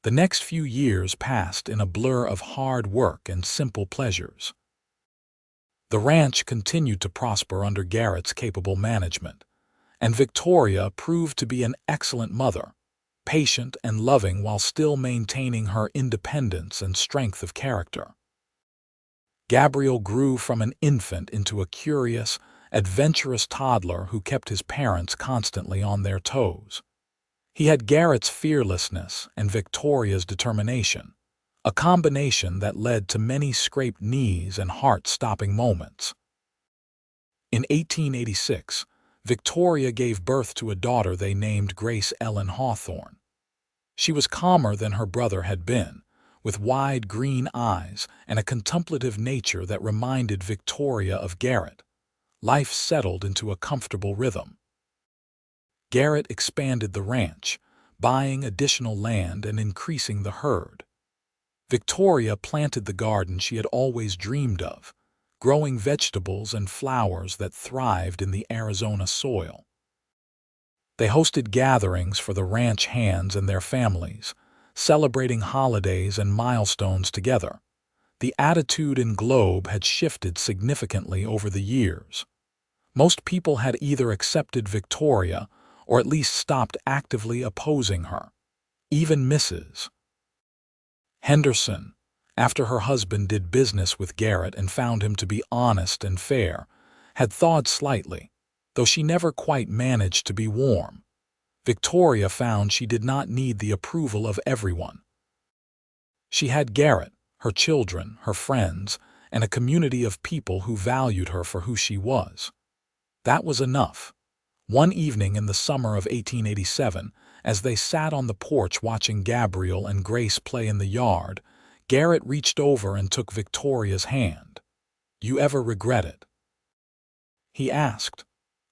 The next few years passed in a blur of hard work and simple pleasures. The ranch continued to prosper under Garrett's capable management, and Victoria proved to be an excellent mother, patient and loving while still maintaining her independence and strength of character. Gabriel grew from an infant into a curious, adventurous toddler who kept his parents constantly on their toes. He had Garrett's fearlessness and Victoria's determination, a combination that led to many scraped knees and heart-stopping moments. In 1886, Victoria gave birth to a daughter they named Grace Ellen Hawthorne. She was calmer than her brother had been, with wide green eyes and a contemplative nature that reminded Victoria of Garrett. Life settled into a comfortable rhythm. Garrett expanded the ranch, buying additional land and increasing the herd. Victoria planted the garden she had always dreamed of, growing vegetables and flowers that thrived in the Arizona soil. They hosted gatherings for the ranch hands and their families, celebrating holidays and milestones together. The attitude in Globe had shifted significantly over the years. Most people had either accepted Victoria or at least stopped actively opposing her. Even Mrs. Henderson, after her husband did business with Garrett and found him to be honest and fair, had thawed slightly, though she never quite managed to be warm. Victoria found she did not need the approval of everyone. She had Garrett, her children, her friends, and a community of people who valued her for who she was. That was enough. One evening in the summer of 1887, as they sat on the porch watching Gabriel and Grace play in the yard, Garrett reached over and took Victoria's hand. "You ever regret it?" he asked.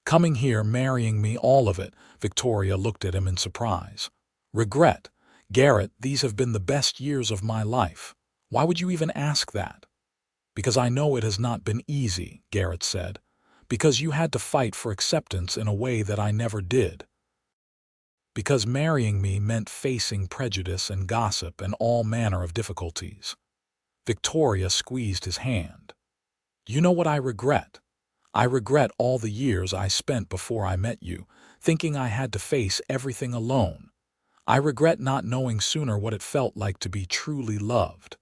"Coming here, marrying me, all of it." Victoria looked at him in surprise. "Regret? Garrett, these have been the best years of my life. Why would you even ask that?" "Because I know it has not been easy," Garrett said. "Because you had to fight for acceptance in a way that I never did. Because marrying me meant facing prejudice and gossip and all manner of difficulties." Victoria squeezed his hand. "You know what I regret? I regret all the years I spent before I met you, thinking I had to face everything alone. I regret not knowing sooner what it felt like to be truly loved.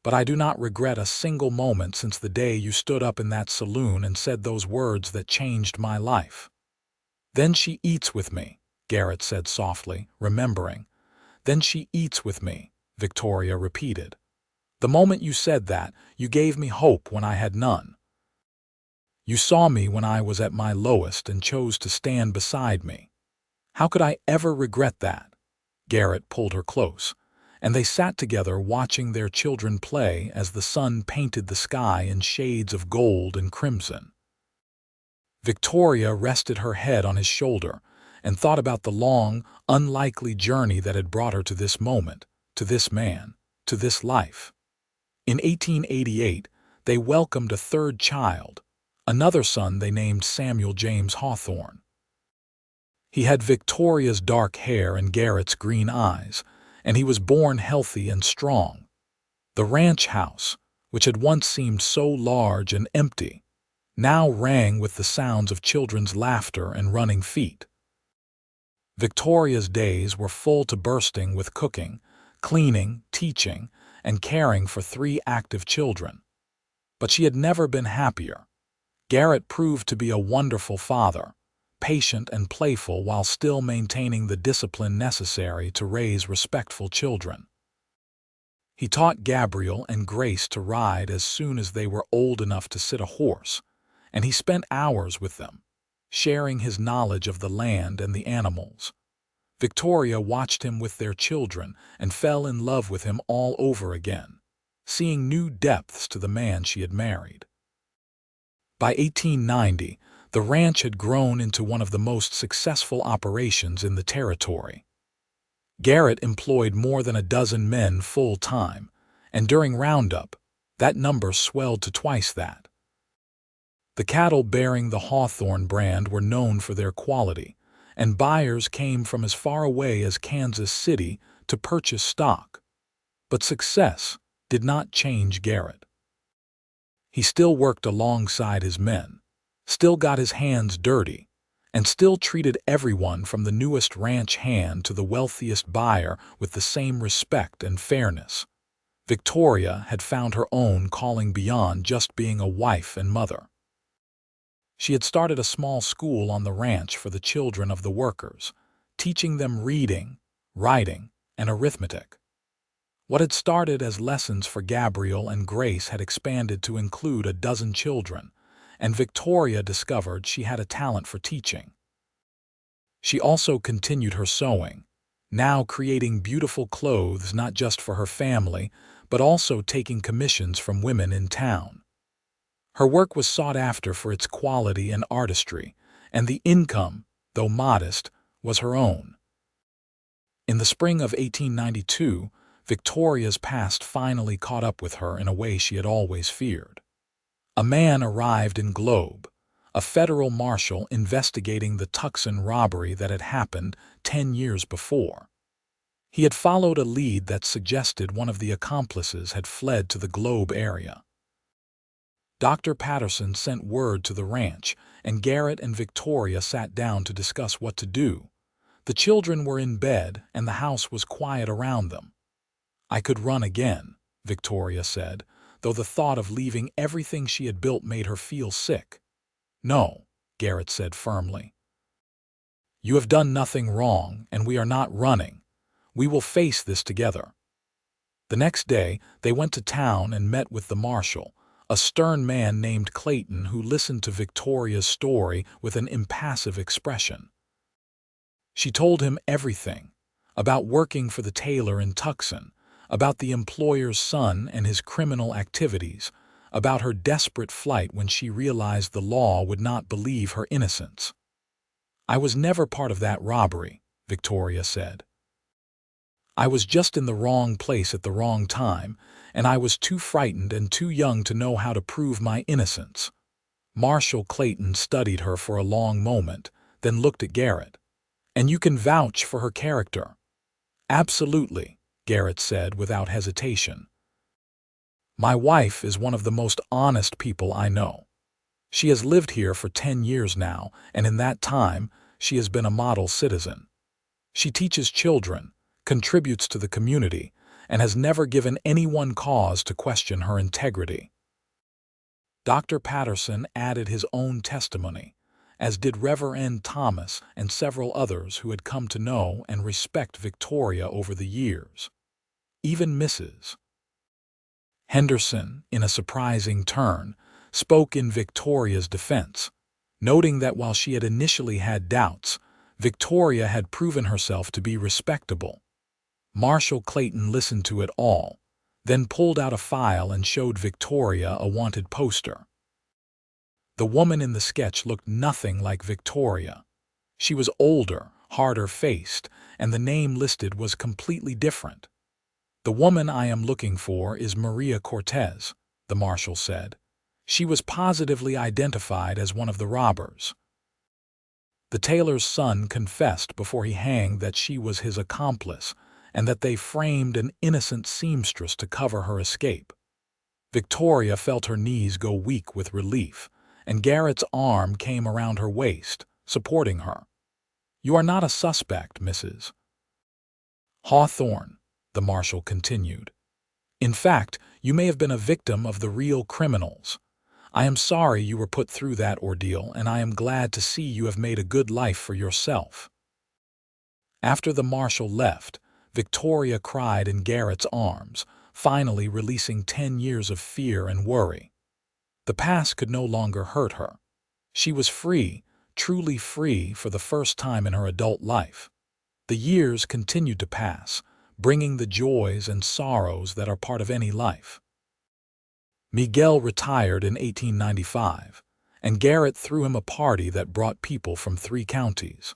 But I do not regret a single moment since the day you stood up in that saloon and said those words that changed my life. Then she eats with me, Garrett said softly, remembering. Then she eats with me, Victoria repeated. The moment you said that, you gave me hope when I had none. You saw me when I was at my lowest and chose to stand beside me. How could I ever regret that? Garrett pulled her close, and they sat together watching their children play as the sun painted the sky in shades of gold and crimson. Victoria rested her head on his shoulder and thought about the long, unlikely journey that had brought her to this moment, to this man, to this life. In 1888, they welcomed a third child, another son they named Samuel James Hawthorne. He had Victoria's dark hair and Garrett's green eyes, and he was born healthy and strong. The ranch house, which had once seemed so large and empty, now rang with the sounds of children's laughter and running feet. Victoria's days were full to bursting with cooking, cleaning, teaching, and caring for 3 active children. But she had never been happier. Garrett proved to be a wonderful father, patient and playful while still maintaining the discipline necessary to raise respectful children. He taught Gabriel and Grace to ride as soon as they were old enough to sit a horse, and he spent hours with them, sharing his knowledge of the land and the animals. Victoria watched him with their children and fell in love with him all over again, seeing new depths to the man she had married. By 1890, the ranch had grown into one of the most successful operations in the territory. Garrett employed more than a dozen men full-time, and during Roundup, that number swelled to twice that. The cattle bearing the Hawthorne brand were known for their quality, and buyers came from as far away as Kansas City to purchase stock. But success did not change Garrett. He still worked alongside his men, still got his hands dirty, and still treated everyone from the newest ranch hand to the wealthiest buyer with the same respect and fairness. Victoria had found her own calling beyond just being a wife and mother. She had started a small school on the ranch for the children of the workers, teaching them reading, writing, and arithmetic. What had started as lessons for Gabriel and Grace had expanded to include a dozen children, and Victoria discovered she had a talent for teaching. She also continued her sewing, now creating beautiful clothes not just for her family, but also taking commissions from women in town. Her work was sought after for its quality and artistry, and the income, though modest, was her own. In the spring of 1892, Victoria's past finally caught up with her in a way she had always feared. A man arrived in Globe, a federal marshal investigating the Tucson robbery that had happened 10 years before. He had followed a lead that suggested one of the accomplices had fled to the Globe area. Dr. Patterson sent word to the ranch, and Garrett and Victoria sat down to discuss what to do. The children were in bed, and the house was quiet around them. "I could run again," Victoria said, though the thought of leaving everything she had built made her feel sick. "No," Garrett said firmly. "You have done nothing wrong, and we are not running. We will face this together." The next day, they went to town and met with the marshal, a stern man named Clayton who listened to Victoria's story with an impassive expression. She told him everything, about working for the tailor in Tucson, about the employer's son and his criminal activities, about her desperate flight when she realized the law would not believe her innocence. "I was never part of that robbery," Victoria said. "I was just in the wrong place at the wrong time, and I was too frightened and too young to know how to prove my innocence." Marshal Clayton studied her for a long moment, then looked at Garrett. "And you can vouch for her character?" "Absolutely," Garrett said without hesitation. "My wife is one of the most honest people I know. She has lived here for 10 years now, and in that time, she has been a model citizen. She teaches children, contributes to the community, and has never given anyone cause to question her integrity. Dr. Patterson added his own testimony, as did Reverend Thomas and several others who had come to know and respect Victoria over the years. Even Mrs. Henderson, in a surprising turn, spoke in Victoria's defense, noting that while she had initially had doubts, Victoria had proven herself to be respectable. Marshal Clayton listened to it all, then pulled out a file and showed Victoria a wanted poster. The woman in the sketch looked nothing like Victoria. She was older, harder-faced, and the name listed was completely different. "The woman I am looking for is Maria Cortez," the marshal said. "She was positively identified as one of the robbers." The tailor's son confessed before he hanged that she was his accomplice and that they framed an innocent seamstress to cover her escape. Victoria felt her knees go weak with relief, and Garrett's arm came around her waist, supporting her. "You are not a suspect, Mrs. Hawthorne," the marshal continued. "In fact, you may have been a victim of the real criminals. I am sorry you were put through that ordeal, and I am glad to see you have made a good life for yourself." After the marshal left, Victoria cried in Garrett's arms, finally releasing 10 years of fear and worry. The past could no longer hurt her. She was free, truly free for the first time in her adult life. The years continued to pass, bringing the joys and sorrows that are part of any life. Miguel retired in 1895, and Garrett threw him a party that brought people from 3 counties.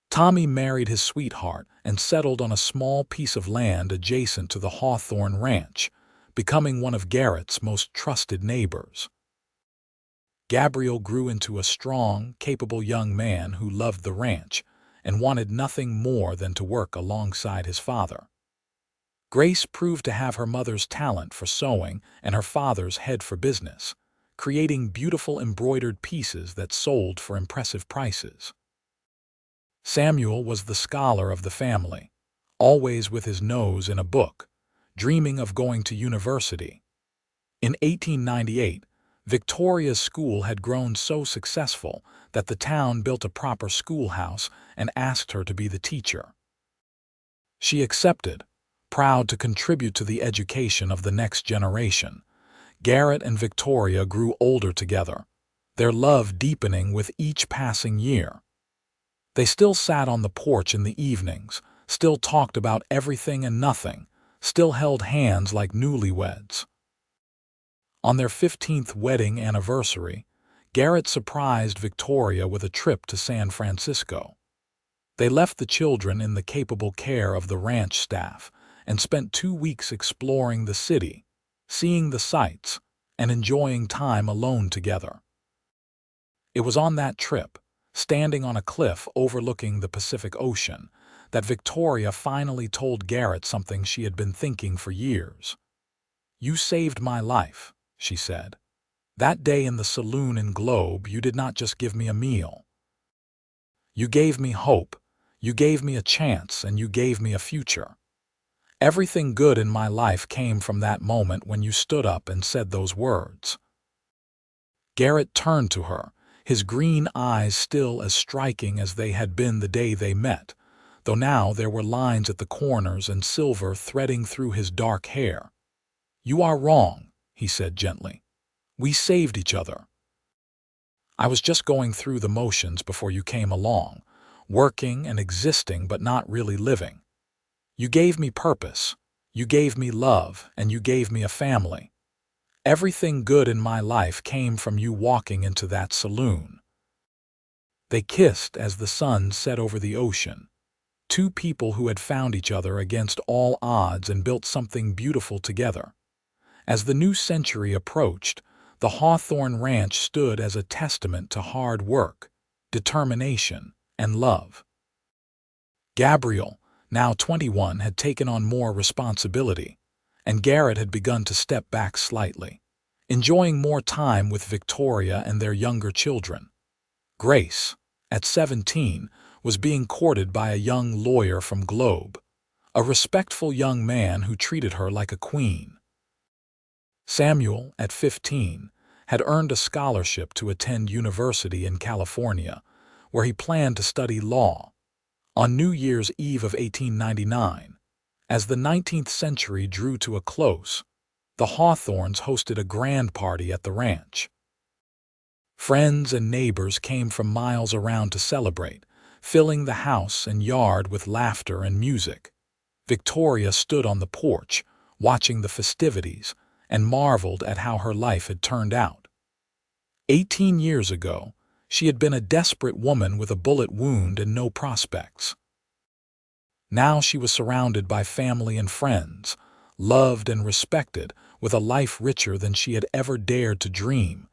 Tommy married his sweetheart and settled on a small piece of land adjacent to the Hawthorne Ranch, becoming one of Garrett's most trusted neighbors. Gabriel grew into a strong, capable young man who loved the ranch and wanted nothing more than to work alongside his father. Grace proved to have her mother's talent for sewing and her father's head for business, creating beautiful embroidered pieces that sold for impressive prices. Samuel was the scholar of the family, always with his nose in a book, dreaming of going to university. In 1898, Victoria's school had grown so successful that the town built a proper schoolhouse and asked her to be the teacher. She accepted, proud to contribute to the education of the next generation. Garrett and Victoria grew older together, their love deepening with each passing year. They still sat on the porch in the evenings, still talked about everything and nothing, still held hands like newlyweds. On their 15th wedding anniversary, Garrett surprised Victoria with a trip to San Francisco. They left the children in the capable care of the ranch staff and spent 2 weeks exploring the city, seeing the sights, and enjoying time alone together. It was on that trip, standing on a cliff overlooking the Pacific Ocean, that Victoria finally told Garrett something she had been thinking for years. "You saved my life," she said. "That day in the saloon in Globe, you did not just give me a meal. You gave me hope, you gave me a chance, and you gave me a future. Everything good in my life came from that moment when you stood up and said those words." Garrett turned to her, his green eyes still as striking as they had been the day they met, though now there were lines at the corners and silver threading through his dark hair. "You are wrong," he said gently. "We saved each other. I was just going through the motions before you came along, working and existing but not really living. You gave me purpose, you gave me love, and you gave me a family. Everything good in my life came from you walking into that saloon." They kissed as the sun set over the ocean, 2 people who had found each other against all odds and built something beautiful together. As the new century approached, the Hawthorne Ranch stood as a testament to hard work, determination, and love. Gabriel, now 21, had taken on more responsibility, and Garrett had begun to step back slightly, enjoying more time with Victoria and their younger children. Grace, at 17, was being courted by a young lawyer from Globe, a respectful young man who treated her like a queen. Samuel, at 15, had earned a scholarship to attend university in California, where he planned to study law. On New Year's Eve of 1899, as the 19th century drew to a close, the Hawthornes hosted a grand party at the ranch. Friends and neighbors came from miles around to celebrate, filling the house and yard with laughter and music. Victoria stood on the porch, watching the festivities, and marveled at how her life had turned out. 18 years ago, she had been a desperate woman with a bullet wound and no prospects. Now she was surrounded by family and friends, loved and respected, with a life richer than she had ever dared to dream.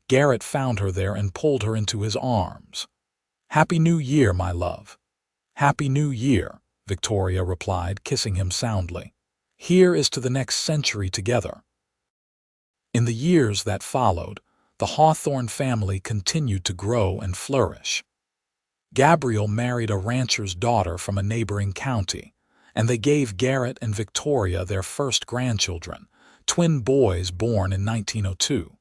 Garrett found her there and pulled her into his arms. "Happy New Year, my love." "Happy New Year," Victoria replied, kissing him soundly. "Here is to the next century together." In the years that followed, the Hawthorne family continued to grow and flourish. Gabriel married a rancher's daughter from a neighboring county, and they gave Garrett and Victoria their first grandchildren, twin boys born in 1902.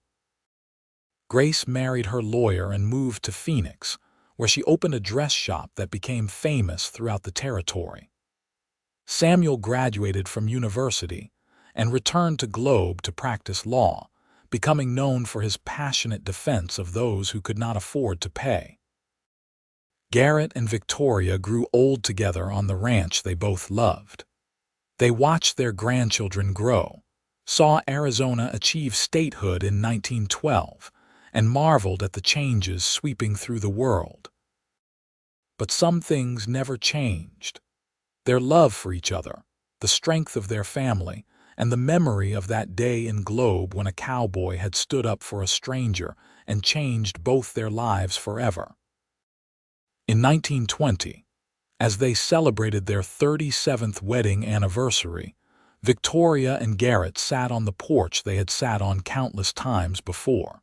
Grace married her lawyer and moved to Phoenix, where she opened a dress shop that became famous throughout the territory. Samuel graduated from university and returned to Globe to practice law, becoming known for his passionate defense of those who could not afford to pay. Garrett and Victoria grew old together on the ranch they both loved. They watched their grandchildren grow, saw Arizona achieve statehood in 1912, and marveled at the changes sweeping through the world. But some things never changed. Their love for each other, the strength of their family, and the memory of that day in Globe when a cowboy had stood up for a stranger and changed both their lives forever. In 1920, as they celebrated their 37th wedding anniversary, Victoria and Garrett sat on the porch they had sat on countless times before.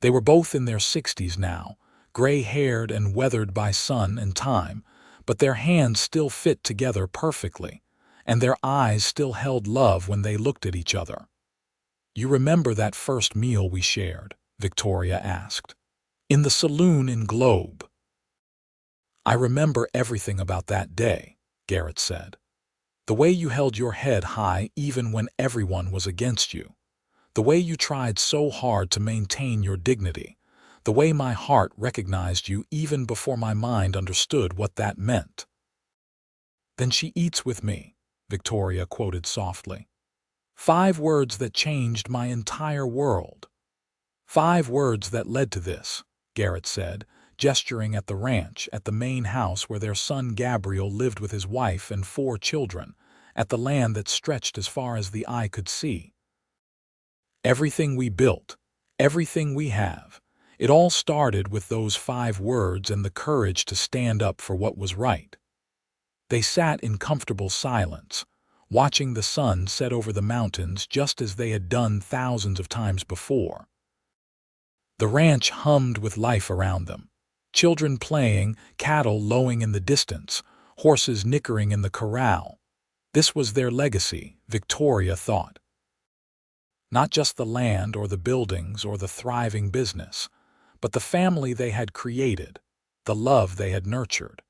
They were both in their 60s now, gray-haired and weathered by sun and time, but their hands still fit together perfectly, and their eyes still held love when they looked at each other. "You remember that first meal we shared?" Victoria asked. "In the saloon in Globe." "I remember everything about that day," Garrett said. "The way you held your head high even when everyone was against you. The way you tried so hard to maintain your dignity. The way my heart recognized you even before my mind understood what that meant." "Then she eats with me," Victoria quoted softly. "5 words that changed my entire world." "5 words that led to this," Garrett said, gesturing at the ranch, at the main house where their son Gabriel lived with his wife and 4 children, at the land that stretched as far as the eye could see. "Everything we built, everything we have, it all started with those 5 words and the courage to stand up for what was right." They sat in comfortable silence, watching the sun set over the mountains just as they had done thousands of times before. The ranch hummed with life around them. Children playing, cattle lowing in the distance, horses nickering in the corral. This was their legacy, Victoria thought. Not just the land or the buildings or the thriving business, but the family they had created, the love they had nurtured,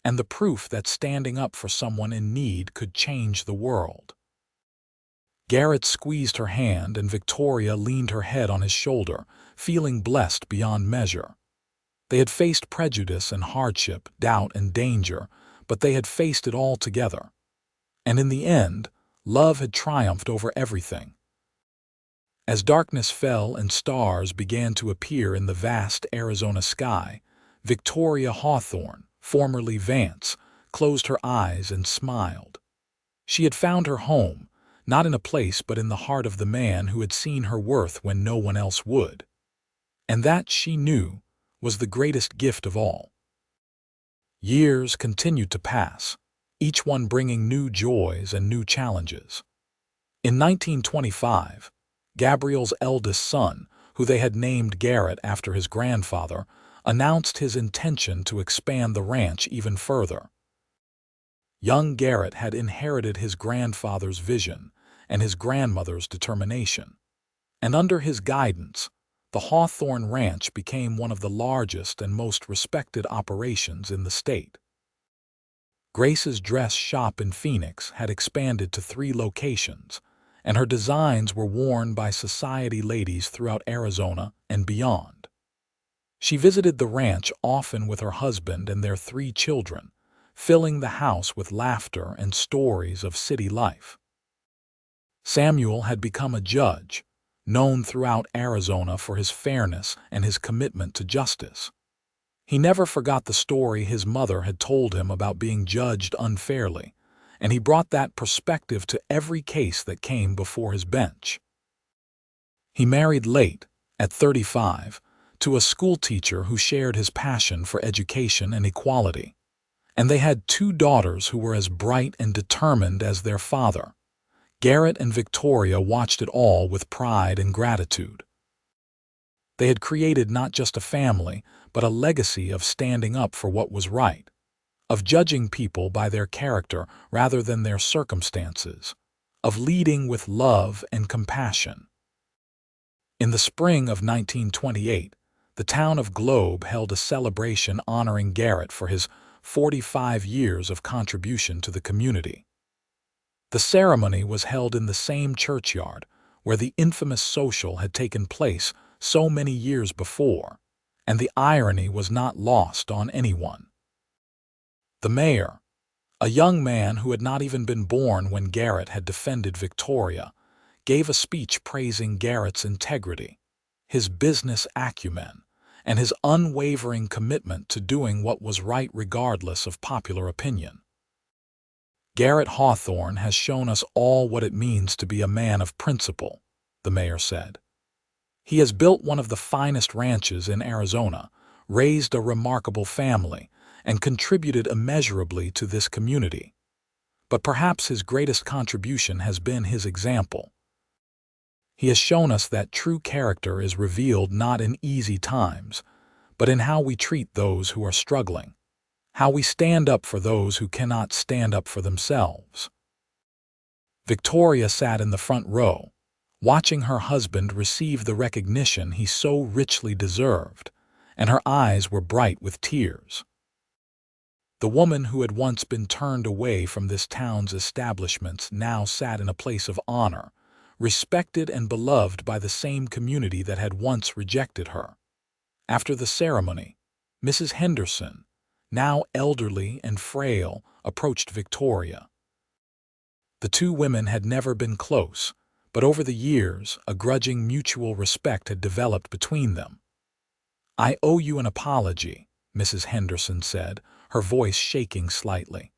and the proof that standing up for someone in need could change the world. Garrett squeezed her hand and Victoria leaned her head on his shoulder, feeling blessed beyond measure. They had faced prejudice and hardship, doubt and danger, but they had faced it all together. And in the end, love had triumphed over everything. As darkness fell and stars began to appear in the vast Arizona sky, Victoria Hawthorne, formerly Vance, closed her eyes and smiled. She had found her home, not in a place but in the heart of the man who had seen her worth when no one else would. And that, she knew, was the greatest gift of all. Years continued to pass, each one bringing new joys and new challenges. In 1925, Gabriel's eldest son, who they had named Garrett after his grandfather, announced his intention to expand the ranch even further. Young Garrett had inherited his grandfather's vision and his grandmother's determination, and under his guidance, the Hawthorne Ranch became one of the largest and most respected operations in the state. Grace's dress shop in Phoenix had expanded to 3 locations, and her designs were worn by society ladies throughout Arizona and beyond. She visited the ranch often with her husband and their 3 children, filling the house with laughter and stories of city life. Samuel had become a judge, known throughout Arizona for his fairness and his commitment to justice. He never forgot the story his mother had told him about being judged unfairly, and he brought that perspective to every case that came before his bench. He married late, at 35, to a schoolteacher who shared his passion for education and equality, and they had 2 daughters who were as bright and determined as their father. Garrett and Victoria watched it all with pride and gratitude. They had created not just a family, but a legacy of standing up for what was right, of judging people by their character rather than their circumstances, of leading with love and compassion. In the spring of 1928, the town of Globe held a celebration honoring Garrett for his 45 years of contribution to the community. The ceremony was held in the same churchyard where the infamous social had taken place so many years before, and the irony was not lost on anyone. The mayor, a young man who had not even been born when Garrett had defended Victoria, gave a speech praising Garrett's integrity, his business acumen, and his unwavering commitment to doing what was right regardless of popular opinion. Garrett Hawthorne has shown us all what it means to be a man of principle, the mayor said. He has built one of the finest ranches in Arizona, raised a remarkable family, and contributed immeasurably to this community. But perhaps his greatest contribution has been his example. He has shown us that true character is revealed not in easy times, but in how we treat those who are struggling, how we stand up for those who cannot stand up for themselves. Victoria sat in the front row, watching her husband receive the recognition he so richly deserved, and her eyes were bright with tears. The woman who had once been turned away from this town's establishments now sat in a place of honor, respected and beloved by the same community that had once rejected her. After the ceremony, Mrs. Henderson, now elderly and frail, approached Victoria. The 2 women had never been close, but over the years, a grudging mutual respect had developed between them. "I owe you an apology," Mrs. Henderson said, her voice shaking slightly.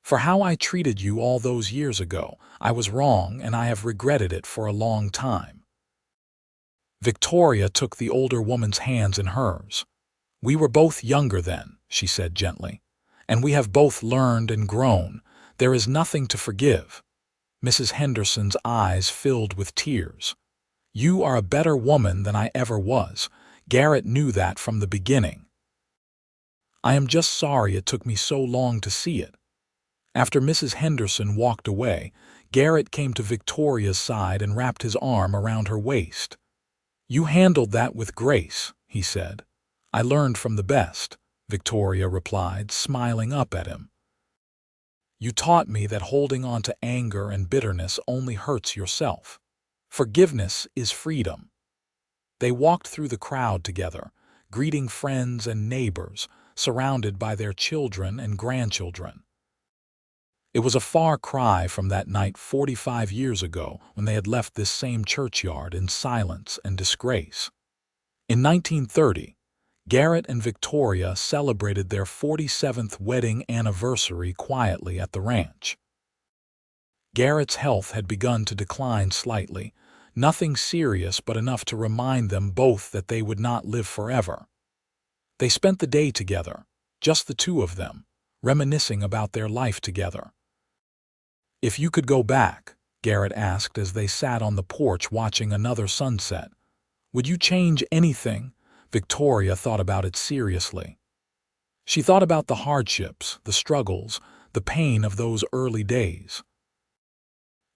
"For how I treated you all those years ago, I was wrong and I have regretted it for a long time." Victoria took the older woman's hands in hers. "We were both younger then," she said gently, "and we have both learned and grown. There is nothing to forgive." Mrs. Henderson's eyes filled with tears. "You are a better woman than I ever was. Garrett knew that from the beginning. I am just sorry it took me so long to see it." After Mrs. Henderson walked away, Garrett came to Victoria's side and wrapped his arm around her waist. "You handled that with grace," he said. "I learned from the best," Victoria replied, smiling up at him. "You taught me that holding on to anger and bitterness only hurts yourself. Forgiveness is freedom." They walked through the crowd together, greeting friends and neighbors, surrounded by their children and grandchildren. It was a far cry from that night 45 years ago when they had left this same churchyard in silence and disgrace. In 1930, Garrett and Victoria celebrated their 47th wedding anniversary quietly at the ranch. Garrett's health had begun to decline slightly, nothing serious but enough to remind them both that they would not live forever. They spent the day together, just the 2 of them, reminiscing about their life together. "If you could go back," Garrett asked as they sat on the porch watching another sunset, "would you change anything? Victoria thought about it seriously. She thought about the hardships, the struggles, the pain of those early days.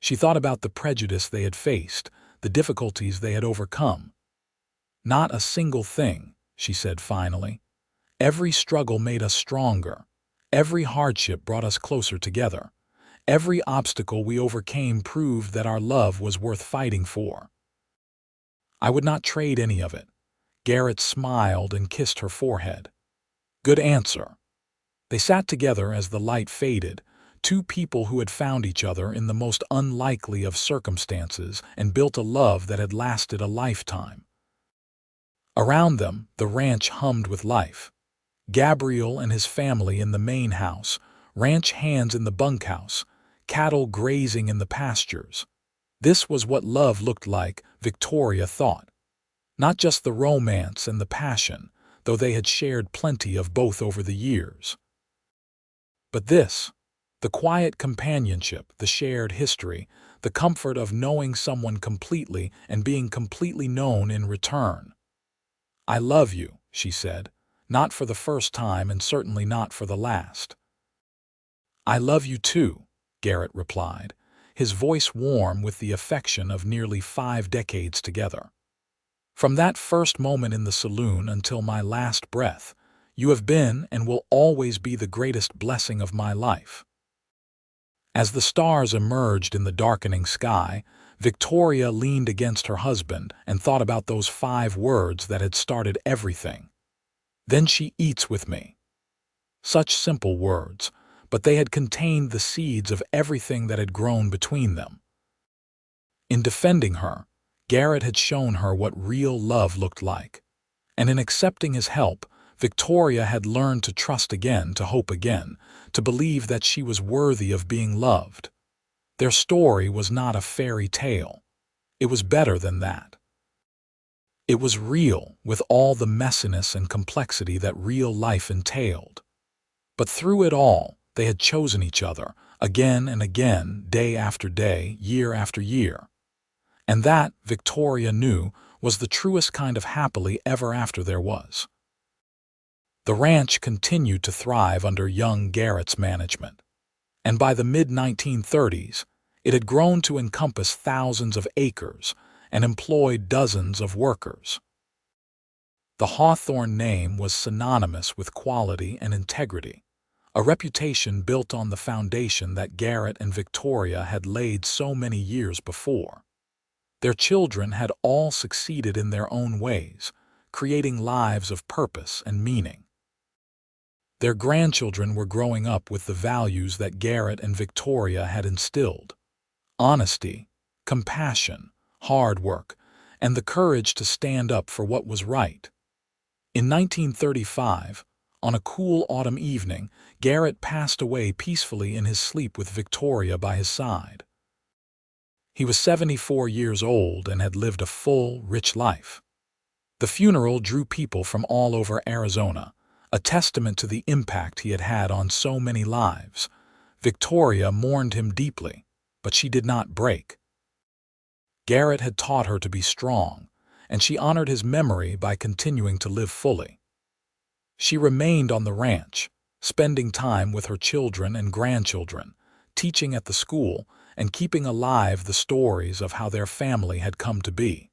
She thought about the prejudice they had faced, the difficulties they had overcome. "Not a single thing," she said finally. "Every struggle made us stronger. Every hardship brought us closer together. Every obstacle we overcame proved that our love was worth fighting for. I would not trade any of it." Garrett smiled and kissed her forehead. "Good answer." They sat together as the light faded, two people who had found each other in the most unlikely of circumstances and built a love that had lasted a lifetime. Around them, the ranch hummed with life. Gabriel and his family in the main house, ranch hands in the bunkhouse, cattle grazing in the pastures. This was what love looked like, Victoria thought. Not just the romance and the passion, though they had shared plenty of both over the years. But this, the quiet companionship, the shared history, the comfort of knowing someone completely and being completely known in return. "I love you," she said, not for the first time and certainly not for the last. "I love you too," Garrett replied, his voice warm with the affection of nearly 5 decades together. "From that first moment in the saloon until my last breath, you have been and will always be the greatest blessing of my life." As the stars emerged in the darkening sky, Victoria leaned against her husband and thought about those 5 words that had started everything. "Then she eats with me." Such simple words, but they had contained the seeds of everything that had grown between them. In defending her, Garrett had shown her what real love looked like. And in accepting his help, Victoria had learned to trust again, to hope again, to believe that she was worthy of being loved. Their story was not a fairy tale. It was better than that. It was real, with all the messiness and complexity that real life entailed. But through it all, they had chosen each other, again and again, day after day, year after year. And that, Victoria knew, was the truest kind of happily ever after there was. The ranch continued to thrive under young Garrett's management. And by the mid-1930s, it had grown to encompass thousands of acres and employed dozens of workers. The Hawthorne name was synonymous with quality and integrity, a reputation built on the foundation that Garrett and Victoria had laid so many years before. Their children had all succeeded in their own ways, creating lives of purpose and meaning. Their grandchildren were growing up with the values that Garrett and Victoria had instilled: honesty, compassion, hard work, and the courage to stand up for what was right. In 1935, on a cool autumn evening, Garrett passed away peacefully in his sleep with Victoria by his side. He was 74 years old and had lived a full, rich life. The funeral drew people from all over Arizona, a testament to the impact he had had on so many lives. Victoria mourned him deeply, but she did not break. Garrett had taught her to be strong, and she honored his memory by continuing to live fully. She remained on the ranch, spending time with her children and grandchildren, teaching at the school, and keeping alive the stories of how their family had come to be.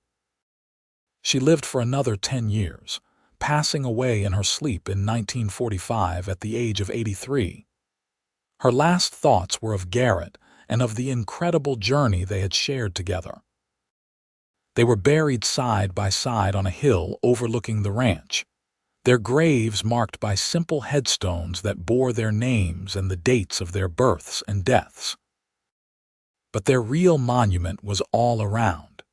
She lived for another 10 years, passing away in her sleep in 1945 at the age of 83. Her last thoughts were of Garrett and of the incredible journey they had shared together. They were buried side by side on a hill overlooking the ranch, their graves marked by simple headstones that bore their names and the dates of their births and deaths. But their real monument was all around,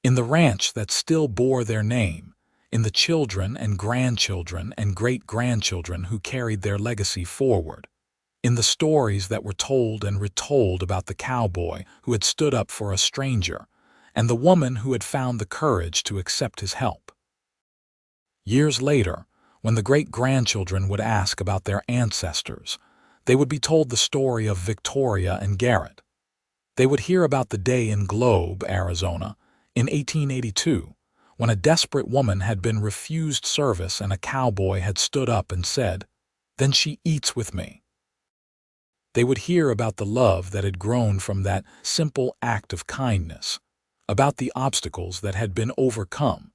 in the ranch that still bore their name, in the children and grandchildren and great-grandchildren who carried their legacy forward, in the stories that were told and retold about the cowboy who had stood up for a stranger and the woman who had found the courage to accept his help. Years later, when the great-grandchildren would ask about their ancestors, they would be told the story of Victoria and Garrett. They would hear about the day in Globe, Arizona, in 1882, when a desperate woman had been refused service and a cowboy had stood up and said, "Then she eats with me." They would hear about the love that had grown from that simple act of kindness, about the obstacles that had been overcome,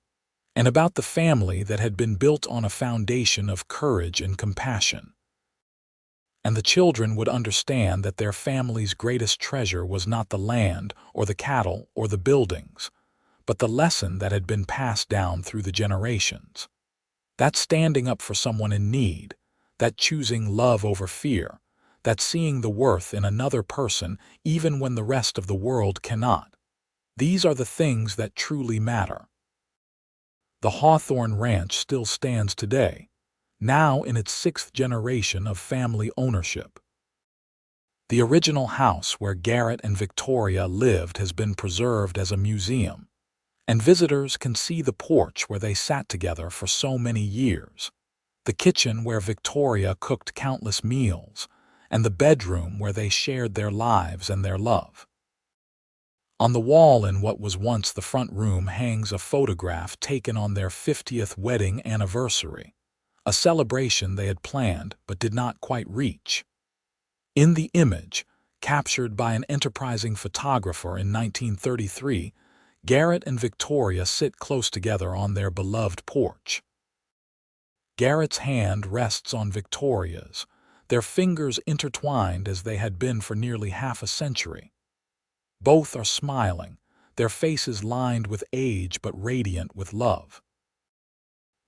and about the family that had been built on a foundation of courage and compassion. And the children would understand that their family's greatest treasure was not the land or the cattle or the buildings, but the lesson that had been passed down through the generations. That standing up for someone in need, that choosing love over fear, that seeing the worth in another person even when the rest of the world cannot. These are the things that truly matter. The Hawthorne Ranch still stands today, now in its 6th generation of family ownership. The original house where Garrett and Victoria lived has been preserved as a museum, and visitors can see the porch where they sat together for so many years, the kitchen where Victoria cooked countless meals, and the bedroom where they shared their lives and their love. On the wall in what was once the front room hangs a photograph taken on their 50th wedding anniversary, a celebration they had planned but did not quite reach. In the image, captured by an enterprising photographer in 1933, Garrett and Victoria sit close together on their beloved porch. Garrett's hand rests on Victoria's, their fingers intertwined as they had been for nearly half a century. Both are smiling, their faces lined with age but radiant with love.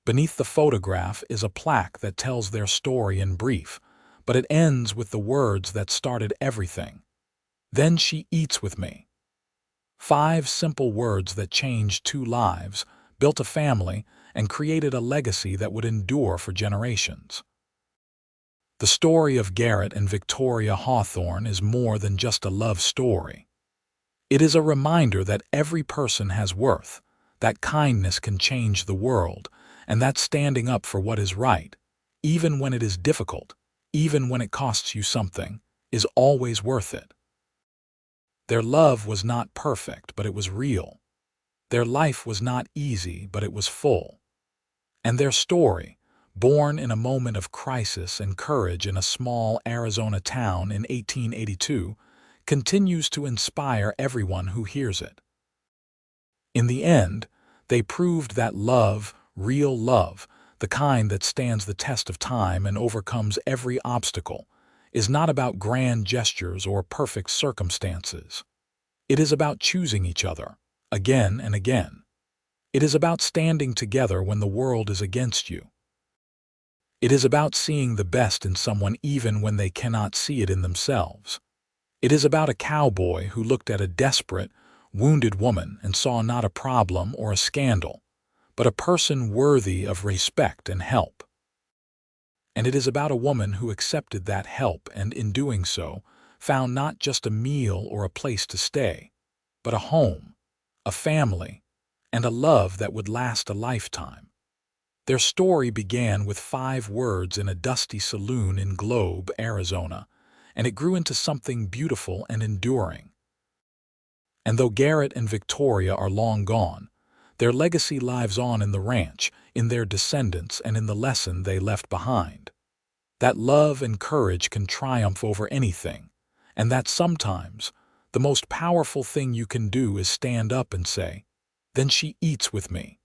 Beneath the photograph is a plaque that tells their story in brief, but it ends with the words that started everything. "Then she eats with me." 5 simple words that changed 2 lives, built a family, and created a legacy that would endure for generations. The story of Garrett and Victoria Hawthorne is more than just a love story. It is a reminder that every person has worth, that kindness can change the world, and that standing up for what is right, even when it is difficult, even when it costs you something, is always worth it. Their love was not perfect, but it was real. Their life was not easy, but it was full. And their story, born in a moment of crisis and courage in a small Arizona town in 1882, continues to inspire everyone who hears it. In the end, they proved that love, real love, the kind that stands the test of time and overcomes every obstacle, is not about grand gestures or perfect circumstances. It is about choosing each other, again and again. It is about standing together when the world is against you. It is about seeing the best in someone even when they cannot see it in themselves. It is about a cowboy who looked at a desperate, wounded woman and saw not a problem or a scandal, but a person worthy of respect and help. And it is about a woman who accepted that help and, in doing so, found not just a meal or a place to stay, but a home, a family, and a love that would last a lifetime. Their story began with 5 words in a dusty saloon in Globe, Arizona, and it grew into something beautiful and enduring. And though Garrett and Victoria are long gone, their legacy lives on in the ranch, in their descendants, and in the lesson they left behind. That love and courage can triumph over anything, and that sometimes the most powerful thing you can do is stand up and say, "Then she eats with me."